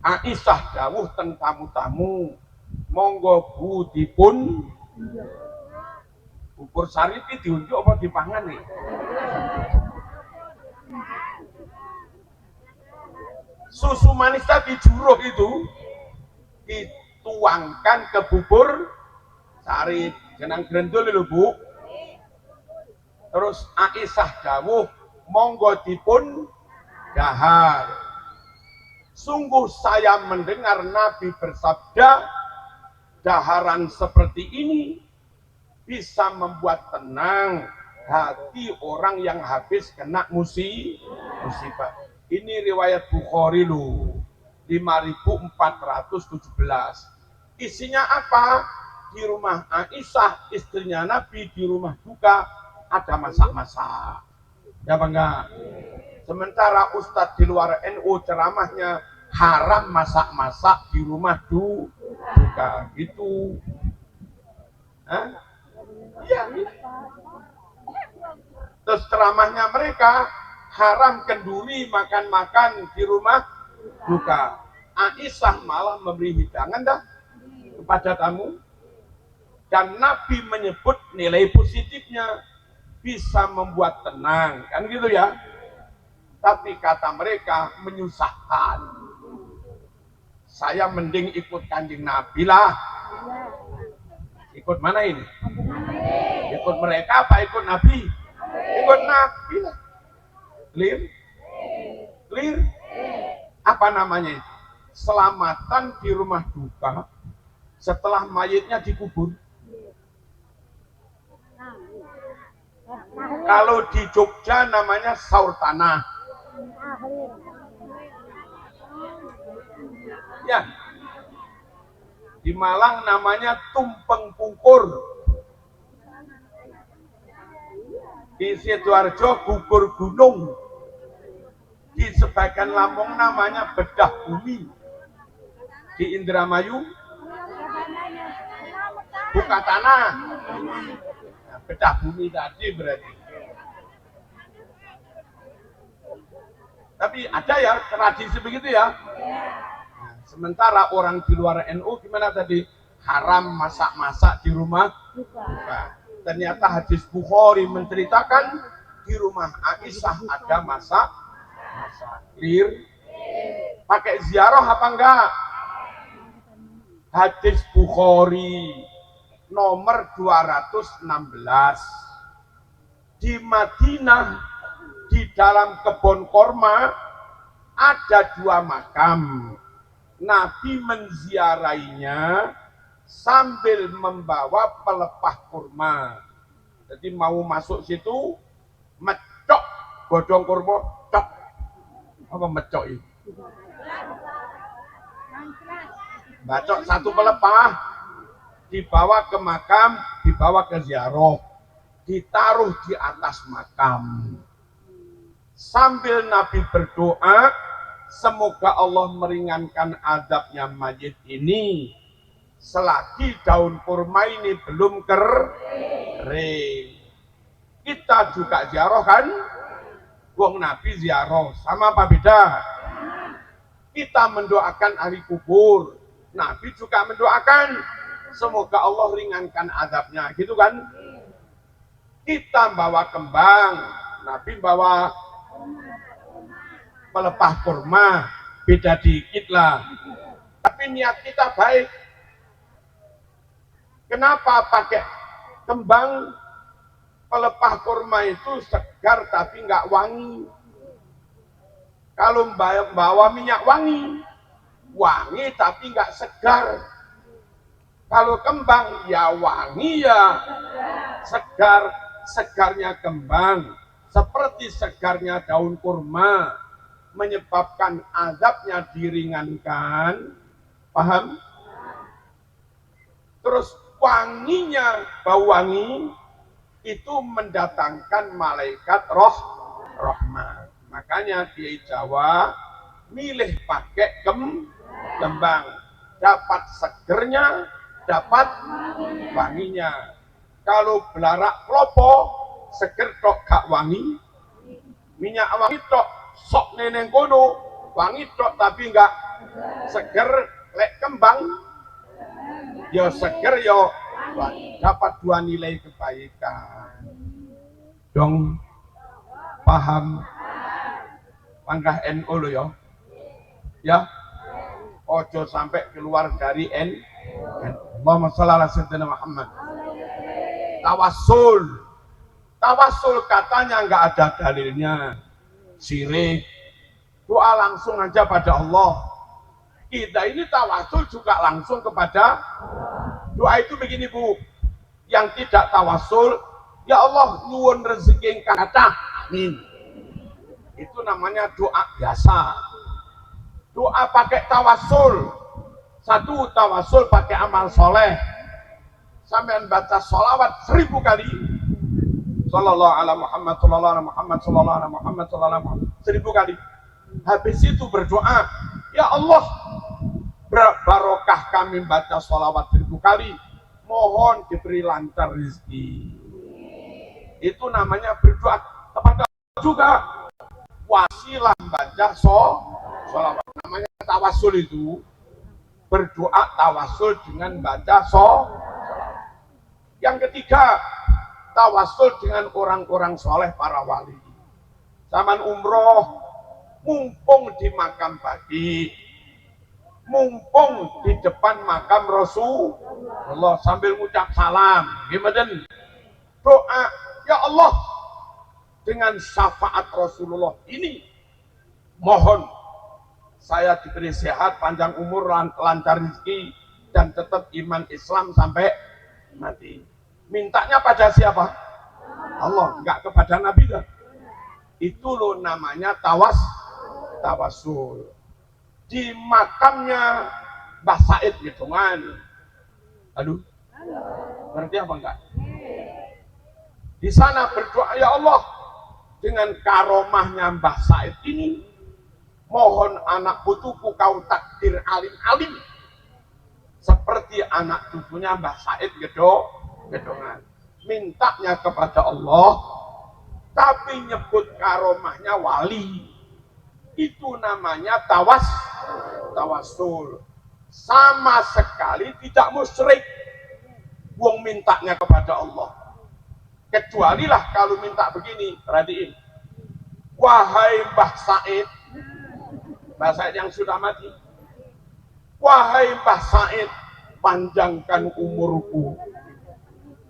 Aisyah dawuh teng tamu-tamu, monggo Bu dipun bubur sari iki diunjuk apa dipangan nih? Susu manis tadi juruh itu dituangkan ke bubur sari, jenang grendul lho Bu. Terus Aisyah dawuh monggo dipun dahar. Sungguh saya mendengar Nabi bersabda, daharan seperti ini bisa membuat tenang hati orang yang habis kena musibah. Ini riwayat Bukhari lu 5417. Isinya apa? Di rumah Aisyah, istrinya Nabi, di rumah duka ada masak-masak. Ya apa enggak? Sementara Ustadz di luar NU ceramahnya haram masak-masak di rumah duka. Gitu. Hah? Iya. Terus ceramahnya mereka haram kenduri makan-makan di rumah duka. Aisyah malah memberi hidangan dah kepada tamu. Dan Nabi menyebut nilai positifnya bisa membuat tenang, kan gitu ya. Tapi kata mereka menyusahkan. Saya mending ikut Kanjeng Nabi lah. Ikut mana ini? Ikut mereka apa ikut Nabi? Ikut Nabi lah. Clear? Clear? Apa namanya itu? Selamatan di rumah duka setelah mayitnya dikubur. Kalau di Jogja namanya saur tanah. Ya. Di Malang namanya tumpeng pungkur. Di Sidoarjo gugur gunung. Di sebagian Lampung namanya bedah bumi. Di Indramayu buka tanah. Nah, bedah bumi tadi berarti. Tapi ada ya tradisi begitu ya. Sementara orang di luar NU gimana tadi? Haram masak-masak di rumah duka. Ternyata hadis Bukhari menceritakan di rumah Aisyah ada masak. Clear? Pakai ziarah apa enggak? Hadis Bukhari nomor 216. Di Madinah di dalam kebun korma ada 2 makam. Nabi menziarainya sambil membawa pelepah kurma. Jadi mau masuk situ, mecok godong kurma, cok. Apa mecok itu? Bacok 1 pelepah, dibawa ke makam, dibawa ke ziarah, ditaruh di atas makam. Sambil Nabi berdoa, semoga Allah meringankan azabnya mayit ini selagi daun kurma ini belum kering. Kita juga ziarah kan? Wong Nabi ziarah, sama apa beda? Kita mendoakan ahli kubur, Nabi juga mendoakan semoga Allah ringankan azabnya, gitu kan? Kita bawa kembang, Nabi bawa pelepah kurma, beda dikit lah. Tapi niat kita baik. Kenapa pakai kembang? Pelepah kurma itu segar tapi nggak wangi. Kalau bawa minyak wangi, wangi tapi nggak segar. Kalau kembang ya wangi ya segar, segarnya kembang seperti segarnya daun kurma menyebabkan azabnya diringankan. Paham? Terus wanginya, bau wangi itu mendatangkan malaikat rahmat. Makanya di Jawa milih pakai kembang, dapat segernya, dapat wanginya. Kalau belarak klopo seger tok gak wangi, minyak wangi tok sok neneng kono wangi tok tapi enggak seger. Lek kembang yo seger yo wangi, dapat dua nilai kebaikan. Dong paham langkah NU lo yo ya, ojo sampai keluar dari Allahumma shalli ala sayyidina Muhammad. Tawasul katanya nggak ada dalilnya, syirik. Doa langsung aja pada Allah. Kita ini tawasul juga langsung kepada doa. Itu begini Bu, yang tidak tawasul, ya Allah nyuwun rezeki engkau kata amin, itu namanya doa biasa. Doa pakai tawasul, satu tawasul pakai amal soleh. Sampean baca sholawat 1000 kali, sallallahu ala Muhammad, sallallahu ala Muhammad, sallallahu ala Muhammad, sallallahu ala Muhammad, 1000 kali. Habis itu berdoa, ya Allah barokah kami baca sholawat 1000 kali, mohon diberi lancar rezeki. Itu namanya berdoa kepada juga wasilah baca sholawat, namanya tawasul. Itu berdoa tawasul dengan baca sholawat. Yang ketiga, tawasul dengan orang-orang soleh, para wali. Zaman umroh, mumpung di makam Baqi, mumpung di depan makam Rasulullah, sambil ngucap salam, gimana? Doa, ya Allah, dengan syafaat Rasulullah ini, mohon saya diberi sehat, panjang umur, lancar rezeki, dan tetap iman Islam sampai mati. Mintanya pada siapa? Allah, enggak kepada Nabi kan? Itu loh namanya tawasul. Di makamnya Mbah Said hitungan. Aduh, ngerti apa enggak? Di sana berdoa, ya Allah, dengan karomahnya Mbah Said ini, mohon anak putuku kau takdir alim-alim seperti anak cucunya Mbah Said gedongan. Mintanya kepada Allah, tapi nyebut karomahnya wali. Itu namanya tawasul. Sama sekali tidak musyrik. Wong mintanya kepada Allah. Kecuali lah kalau minta begini, perhatiin. Wahai Mbah Said, Mbah Said yang sudah mati. Wahai Mbah Said, panjangkan umurku,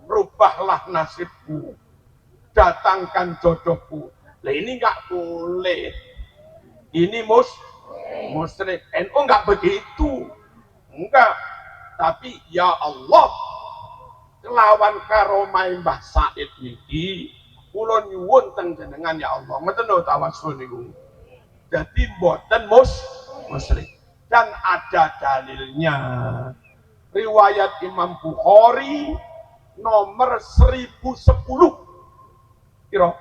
rubahlah nasibku, datangkan jodohku. Nah ini nggak boleh. Ini musyrik. NU nggak begitu. Enggak. Tapi ya Allah, kelawan karomah Mbah Said niki, kula nyuwun teng jenengan ya Allah. Ngoten lho tawasul niku. Jadi mboten musyrik. Dan ada dalilnya. Riwayat Imam Bukhari nomor 1010. Kira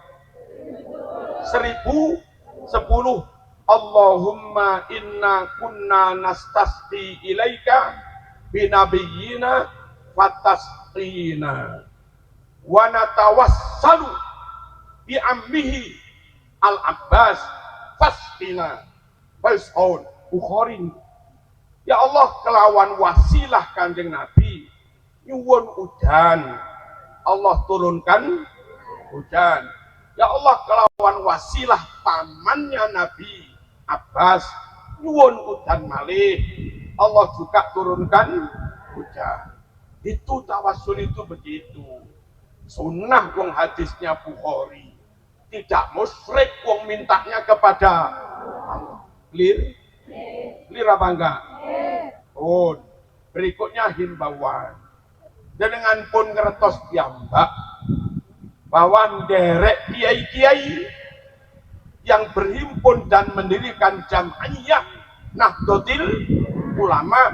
1010. Allahumma inna kunna nastasqi ilaika binabiyyina fatasqina wa natawassalu bi ammihi al-Abbas fasqina. Fais'un Bukhari. Ya Allah, kelawan wasilah Kanjeng Nabi nyuwun udan, Allah turunkan hujan. Ya Allah, kelawan wasilah pamannya Nabi Abbas nyuwun udan malih, Allah juga turunkan hujan. Itu tawasul, itu begitu. Sunnah wong hadisnya Bukhari. Tidak musyrik wong mintanya kepada Allah. Clear? Clear apa enggak? Oh, berikutnya himbauan. Dengan pun ngertos piyambak bahwa derek kiai-kiai yang berhimpun dan mendirikan Jam'iyah Nahdlatul Ulama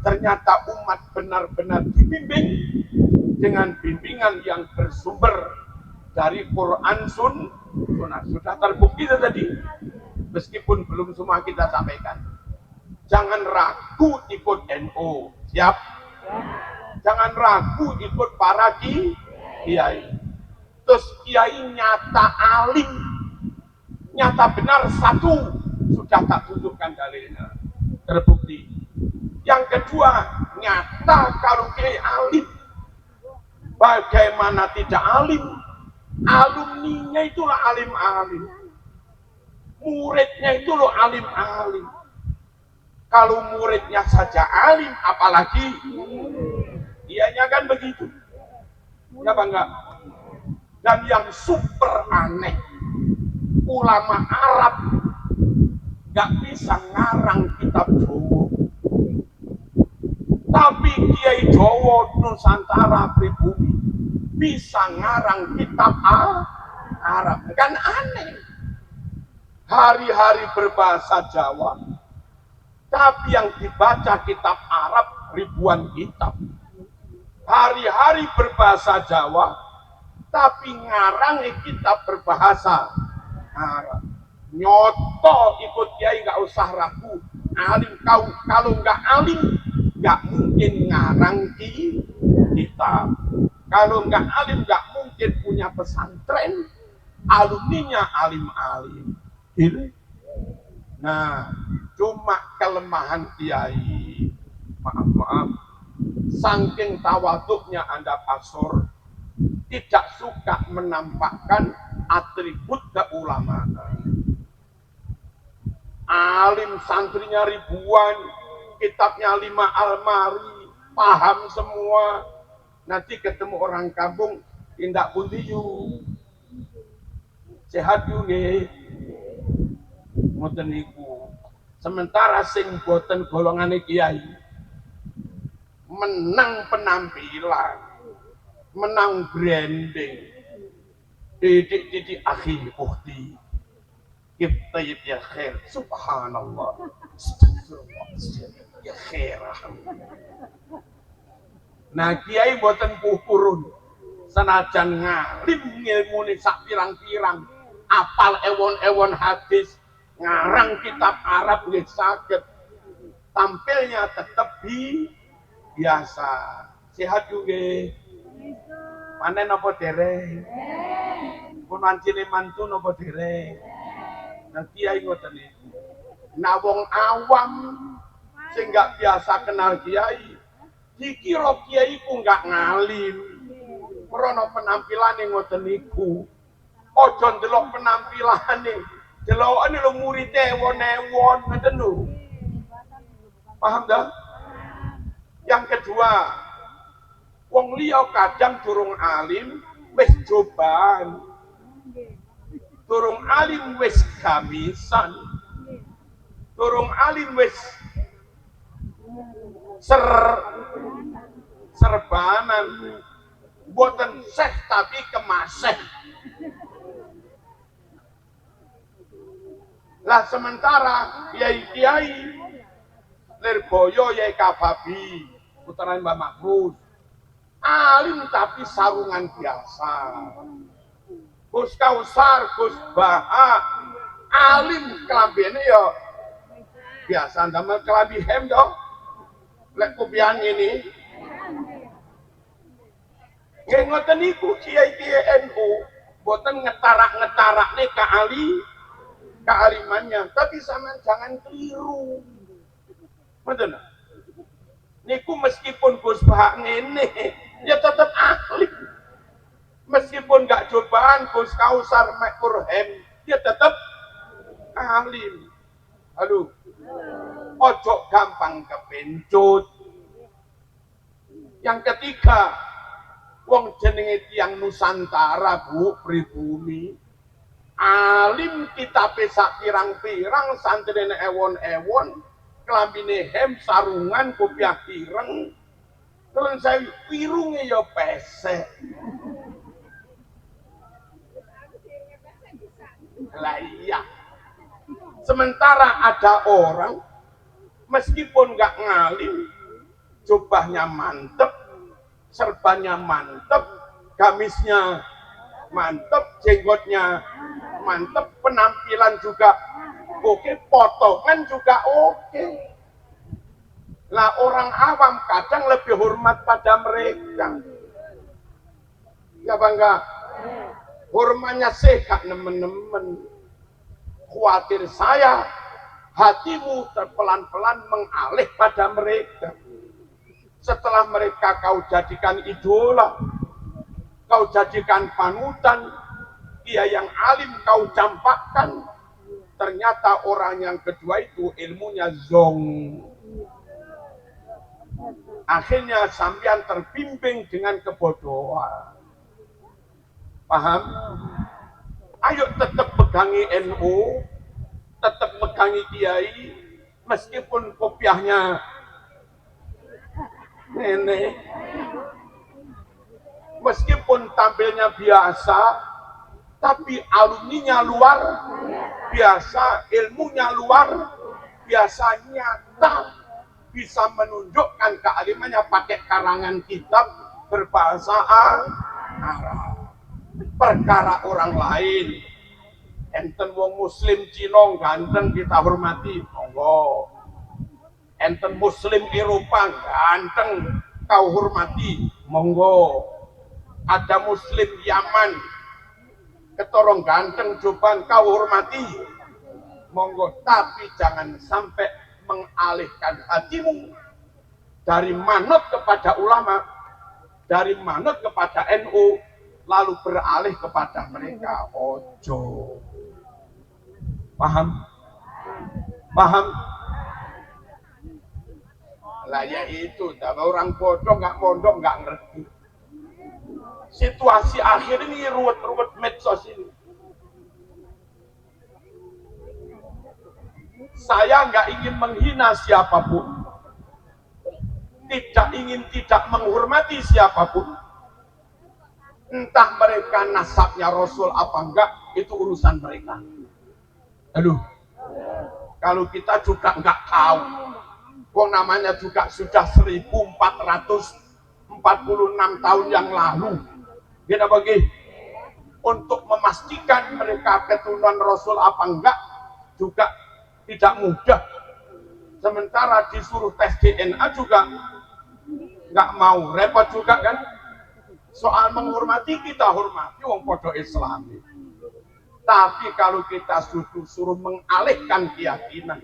ternyata umat benar-benar dibimbing dengan bimbingan yang bersumber dari Quran Sunnah. Sudah terbukti tadi, meskipun belum semua kita sampaikan. Jangan ragu ikut NU, siap? Jangan ragu ikut para kiai. Terus kiai nyata alim, nyata benar satu, sudah tak tunjukkan dalilnya, terbukti. Yang kedua, nyata kalau kiai alim, bagaimana tidak alim? Alumninya itulah alim-alim, muridnya itu loh alim-alim. Kalau muridnya saja alim, apalagi dianya, kan begitu. Ya bangga. Dan yang super aneh, ulama Arab gak bisa ngarang kitab Jawa, tapi Kiai Jawa Nusantara pribumi bisa ngarang kitab Arab. Kan aneh. Hari-hari berbahasa Jawa, tapi yang dibaca kitab Arab ribuan kitab. Hari-hari berbahasa Jawa, tapi ngarang kitab berbahasa Arab. Nyoto ikut kiai, nggak usah ragu. Alim kalau nggak alim, nggak mungkin ngarang kitab. Kalau nggak alim, nggak mungkin punya pesantren. Alumninya alim-alim. Gitu. Nah, cuma kelemahan kiai, maaf, saking tawaduknya Anda pasor, tidak suka menampakkan atribut keulamaan. Alim santrinya ribuan, kitabnya 5 almari, paham semua. Nanti ketemu orang kampung, tindak buntiyu, sehat juga. Ngoten niku. Sementara sing boten golongane kiai menang penampilan, menang branding. Didik akhi ukhti. Kitaib ya khair, subhanallah. Ya khair. Nah, kiai boten pupurun. Senajan ngalim ngilmune sak pirang-pirang, apal ewon-ewon hadis, ngarang kitab Arab nggih saged, tampilnya tetap biasa. Sehat juga. Panen apa dereng? Pun wancine mantu napa dereng? Nah kiai ngoten niku. Nah wong awam sing gak biasa kenal kiai, dikira kiai ku gak ngalim. Krana penampilane ngoten niku. Aja ndelok penampilane. Delokane lho murid ewon-ewon ngoten lho. Paham dah? Yang kedua, wong liya kadang durung alim wis joban. Durung alim wis gamisan. Durung alim wis serbanan. Boten seh tapi kemaseh. Lah sementara kiai-kiai Lirboyo Yai Kababi, puteran Mbak Makbus, alim tapi sarungan biasa. Gus Kausar, Gus Baha, alim kelambine ya biasa, ndamel kelambi hem dong. Lek kopian ini. Nggih ngoten niku kiai-kiai NU, boten ngetarak-ngetarakne kealimannya, tapi sampean jangan keliru. Betul. Niku meskipun Gus Bah ngene, ya tetap ahli. Meskipun gak cobaan Gus Kausar Mekurhem, dia tetap alim. Halo. Ojo gampang kepencut. Yang ketiga, wong jenenge tiyang Nusantara, Bu, pribumi. Alim kita pesak pirang-pirang, santrine ewon-ewon, kelambine hem, sarungan, kopiah pireng, terus saya pirunge ya pesek. Lah iya. Sementara ada orang meskipun nggak ngalim, jubahnya mantep, serbannya mantep, gamisnya mantep, jenggotnya mantep, penampilan juga oke, potongan juga oke. Lah orang awam kadang lebih hormat pada mereka. Ya bangga. Hormatnya sehat nemen-nemen. Khawatir saya hatimu terpelan-pelan mengalih pada mereka. Setelah mereka kau jadikan idola, kau jadikan panutan, dia yang alim kau campakkan, ternyata orang yang kedua itu ilmunya zong. Akhirnya sampean terbimbing dengan kebodohan. Paham? Ayo tetap pegangi NU, tetap pegangi kiai, meskipun kopiahnya nenek, meskipun tampilnya biasa, tapi alumninya luar biasa, ilmunya luar biasa, nyata, bisa menunjukkan kealimannya pakai karangan kitab berbahasa Arab. Perkara orang lain, enten wong muslim Cina ganteng kita hormati, monggo. Enten muslim Eropa ganteng kau hormati, monggo. Ada muslim Yaman ketorong ganteng coban kau hormati, monggo. Tapi jangan sampai mengalihkan hatimu dari manut kepada ulama, dari manut kepada NU, lalu beralih kepada mereka. Ojo. Paham? Paham? Lah ya itu, orang bodoh nggak mondok nggak ngerti. Situasi akhir ini ruwet-ruwet medsos ini. Saya nggak ingin menghina siapapun, tidak ingin tidak menghormati siapapun. Entah mereka nasabnya Rasul apa enggak, itu urusan mereka. Aduh, kalau kita juga enggak tahu, kok namanya juga sudah 1446 tahun yang lalu. Kita bagi untuk memastikan mereka keturunan Rasul apa enggak juga tidak mudah. Sementara disuruh tes DNA juga enggak mau, repot juga kan? Soal menghormati, kita hormati wong podo Islami. Tapi kalau kita suruh mengalihkan keyakinan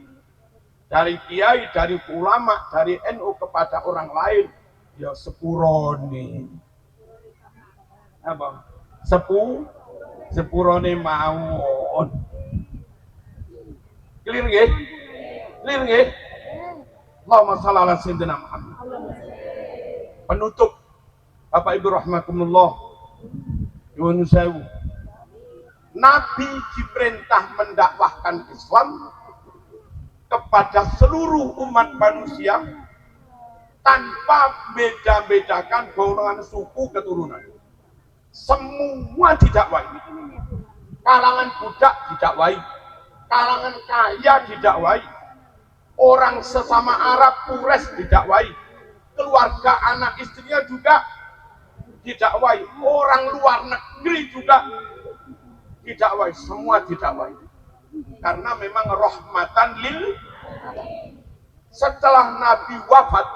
dari kiai, dari ulama, dari NU kepada orang lain, ya sepurone. Apa? Sepurone mawon. Clear nggih? Clear nggih? Allahumma shalli ala sayyidina Muhammad. Penutup Bapak Ibu rahmatullah, nyuwun sewu. Nabi diperintah mendakwahkan Islam kepada seluruh umat manusia tanpa beda-bedakan golongan suku keturunan. Semua didakwai. Kalangan budak didakwai, kalangan kaya didakwai, orang sesama Arab Quraisy didakwai, keluarga anak istrinya juga didakwai, orang luar negeri juga didakwai, semua didakwai. Karena memang rahmatan lil. Setelah Nabi wafat,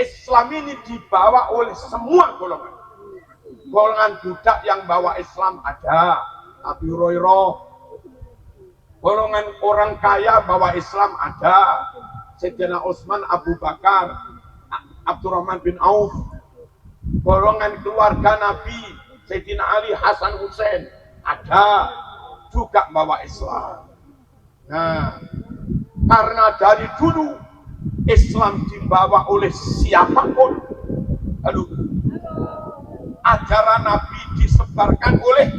Islam ini dibawa oleh semua golongan. Golongan budak yang bawa Islam ada, Abi Hurairah. Golongan orang kaya bawa Islam ada, Sayyidina Utsman, Abu Bakar, Abdurrahman bin Auf. Golongan keluarga Nabi, Sayyidina Ali, Hasan, Husain ada juga bawa Islam. Nah, karena dari dulu Islam dibawa oleh siapapun, aduh, ajaran Nabi disebarkan oleh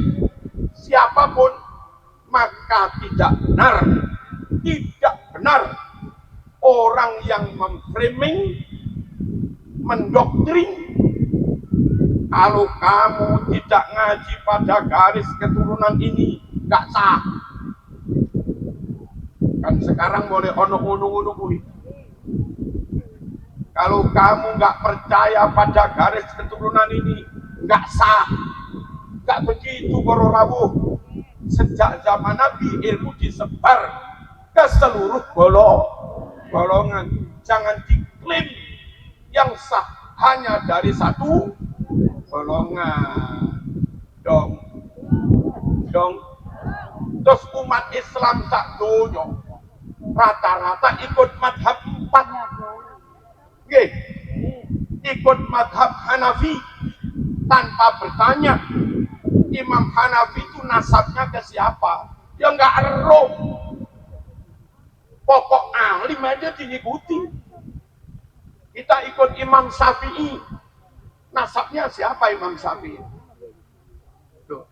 siapapun, maka tidak benar orang yang memframing, mendoktrin. Kalau kamu tidak ngaji pada garis keturunan ini, gak sah. Kan sekarang boleh ono kuwi. Kalau kamu nggak percaya pada garis keturunan ini, nggak sah. Nggak begitu para rawuh. Sejak zaman Nabi ilmu disebar ke seluruh golongan. Jangan diklaim yang sah hanya dari satu golongan. Dong. Terus umat Islam tak dunia rata-rata ikut madhab 4. Nggih. Ikut madhab Hanafi tanpa bertanya Imam Hanafi itu nasabnya ke siapa? Ya nggak eruh. Pokok alim aja diikuti. Kita ikut Imam Syafi'i. Nasabnya siapa Imam Syafi'i? Tuh.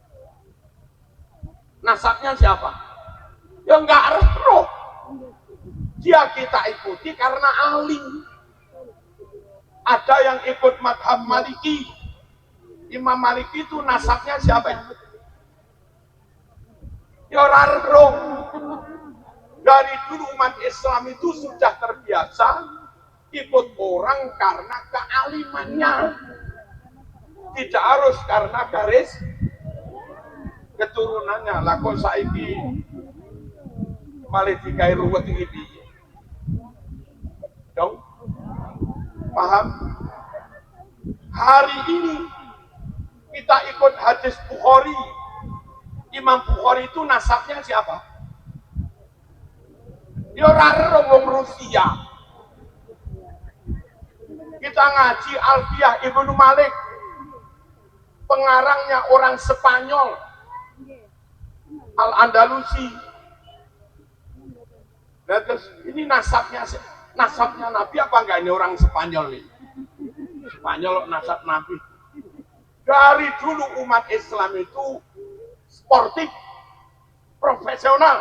Nasabnya siapa? Ya nggak eruh. Dia kita ikuti karena alim. Ada yang ikut madhab Maliki. Imam Maliki itu nasabnya siapa? Ya eruh. Dari dulu umat Islam itu sudah terbiasa ikut orang karena kealimannya. Tidak harus karena garis keturunannya. Lah kok saiki malih digawe ruwet iki. Dong. Paham? Hari ini kita ikut hadis Bukhari. Imam Bukhari itu nasabnya siapa? Ya orang wong Rusia. Kita ngaji Alfiyah Ibnu Malik. Pengarangnya orang Spanyol. Al-Andalusi. Nah, terus ini nasabnya Nabi apa enggak ini orang Spanyol ini? Spanyol nasab Nabi. Dari dulu umat Islam itu sportif, profesional,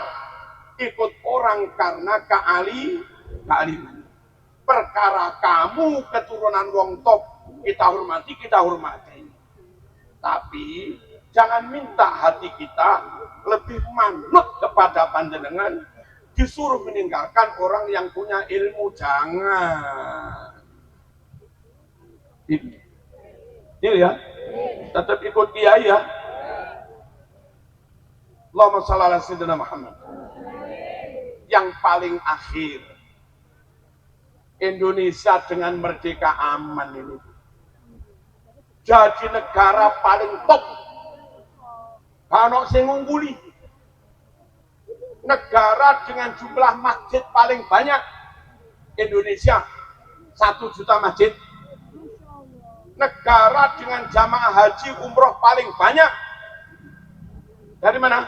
ikut orang karena kealiman. Perkara kamu keturunan wong top, kita hormati. Tapi jangan minta hati kita lebih manut kepada panjenengan, disuruh meninggalkan orang yang punya ilmu. Jangan. Ini ya, tetap ikut kiai ya. Allahumma shalli ala sayyidina Muhammad. Yang paling akhir, Indonesia dengan merdeka aman ini jadi negara paling top. Kalau sing ngungguli, negara dengan jumlah masjid paling banyak Indonesia 1 juta masjid. Negara dengan jamaah haji umroh paling banyak dari mana?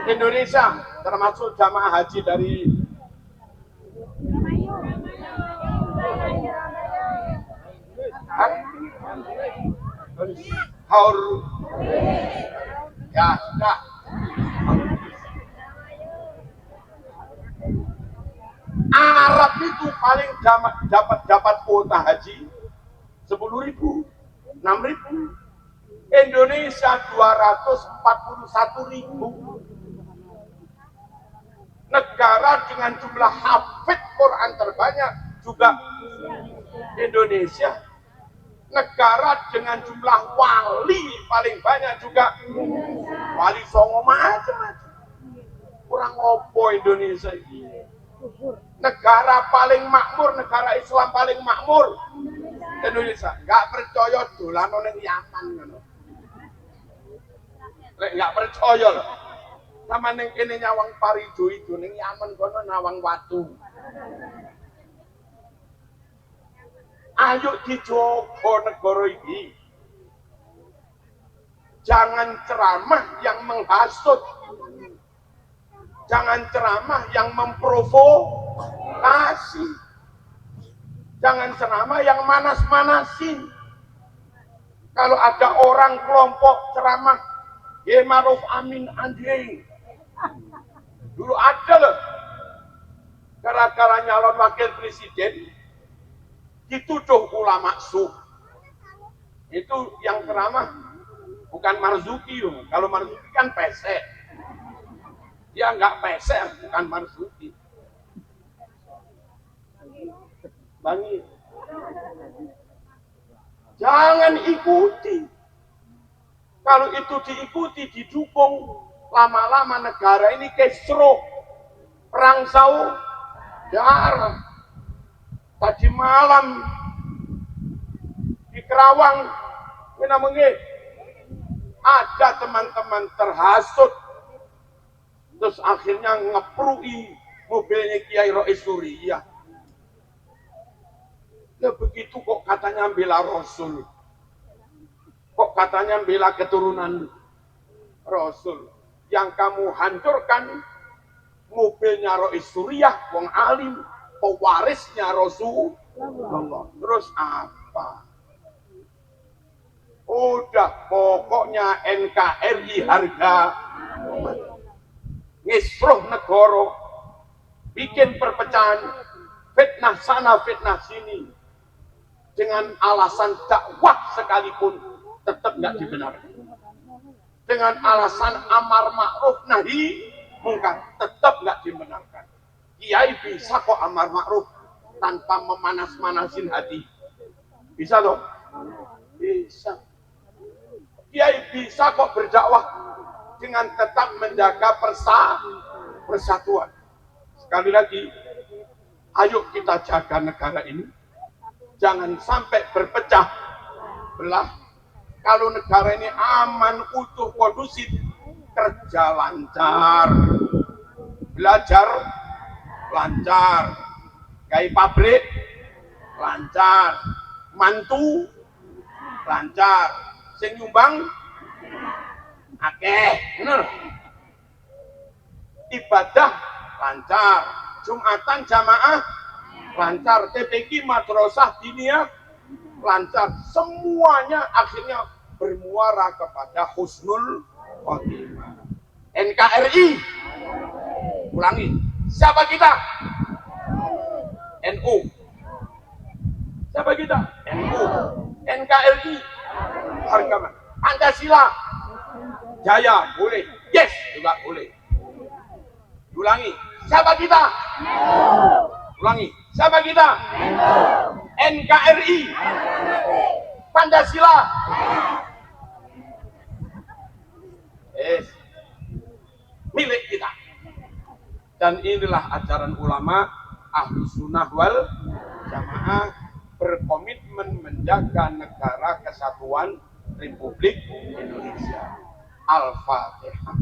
Indonesia, termasuk jamaah haji dari Haur. Ya sudah. Arab itu paling dapat kuota haji 10.000, 6.000. Indonesia 241.000. Negara dengan jumlah hafid Quran terbanyak juga Indonesia. Negara dengan jumlah wali paling banyak juga wali songo macam-macam. Kurang opo Indonesia ini. Negara paling makmur, negara Islam paling makmur Indonesia. Nggak percaya dolan nang Yaman ngono. Lek nggak percaya loh. Sama ning kene nyawang parido itu ning Yaman kono nawang watu. Ayo dijogo negara ini. Jangan ceramah yang menghasut. Jangan ceramah yang memprovokasi. Jangan ceramah yang manas-manasin. Kalau ada orang kelompok ceramah, ya Maruf Amin anjing. Dulu ada loh. Gara-gara nyalon wakil presiden, dituduh ulama suh. Itu yang ceramah bukan Marzuki. Kalau Marzuki kan pesek. Dia nggak pesek, bukan Marzuki. Bangi, Jangan ikuti. Kalau itu diikuti, didukung, lama-lama negara ini kesro, perang saudara. Tadi malam di Kerawang, ada teman-teman terhasut, terus akhirnya ngeprui mobilnya Kiai Rois Surya. Ya begitu kok katanya bela Rasul, kok katanya bela keturunan Rasul. Yang kamu hancurkan mobilnya Rois Surya, wong alim, pewarisnya Rasulullah. Terus apa? Udah pokoknya NKRI harga ngisruh negara, bikin perpecahan, fitnah sana fitnah sini, dengan alasan dakwah sekalipun tetap nggak dibenarkan. Dengan alasan amar ma'ruf nahi mungkar tetap nggak dibenarkan. Kiai bisa kok amar ma'ruf tanpa memanas-manasin hati. Bisa loh? Bisa. Kiai bisa kok berdakwah dengan tetap menjaga persatuan. Sekali lagi, ayo kita jaga negara ini, jangan sampai berpecah belah. Kalau negara ini aman, utuh, kondusif, kerja lancar, belajar lancar, kayak pabrik lancar, mantu lancar, sing nyumbang akeh, bener. Ibadah lancar, Jumatan jamaah lancar, TPQ madrasah diniyah lancar, semuanya akhirnya bermuara kepada husnul khotimah. NKRI, ulangi, siapa kita? NU. Siapa kita? NU. NKRI, harga mana? Pancasila, jaya, boleh. Yes, juga boleh. Ulangi, siapa kita? Ulangi, siapa kita? NKRI, Pancasila. Yes, milik kita. Dan inilah ajaran ulama Ahlus Sunnah wal Jamaah, berkomitmen menjaga negara kesatuan Republik Indonesia. Al-Fatihah.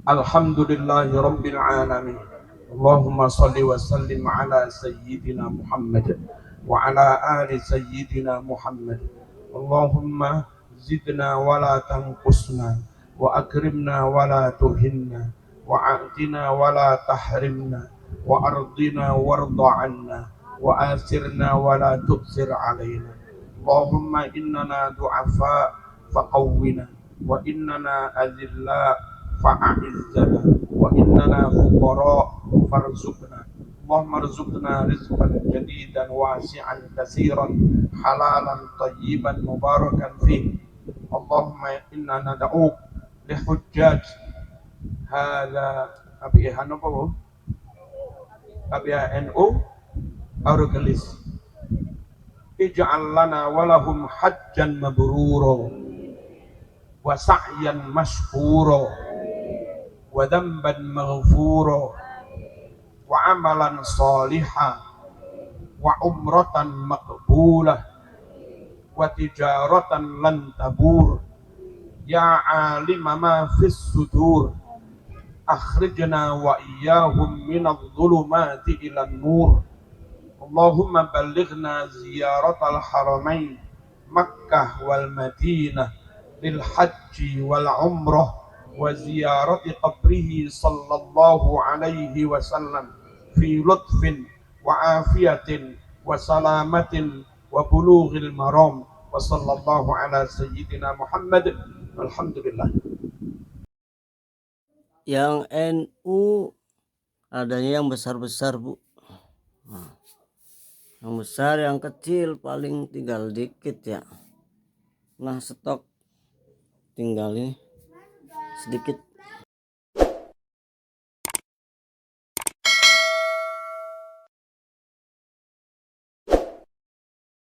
Alhamdulillahi Rabbil Alamin. Allahumma salli wa sallim ala Sayyidina Muhammad wa ala ali Sayyidina Muhammad. Allahumma zidna wa la tanqusna wa akrimna wa la tuhinna wa a'tina wa la tahrimna wa ardina warda anna wa asirna wa la tu'sir alaina. Allahumma innana du'afa faqawwina wa innana azilla fa'a'izzana wa innana fuqara farzuqna. Allahumma rizqna rizqan jadidan wasi'an kasiran halalan tayyiban mubarakan fih. Allahumma inna nad'uk li hujjaj hadha abihan apa bu? Abihan NU Arugelis. Ij'al lana walahum hajjan mabrura wa sa'yan mashkura wa dhanban maghfura wa amalan salihah wa umratan maqbulah wa tijaratan lan tabur. Ya alima ma fis sudur, akhrijna wa iyyahum minadh dhulumati ilan nur. Allahumma ballighna ziyaratal haramain Makkah wal Madinah lil haji wal umrah wa ziyarati qabrihi sallallahu alaihi wasallam fi lutfin wa afiyatin wa salamatin wa bulughil maram wa sallallahu ala sayyidina Muhammad. Alhamdulillah. Yang NU adanya yang besar-besar, Bu. Yang besar, yang kecil paling tinggal dikit ya. Nah, stok tinggal ini sedikit.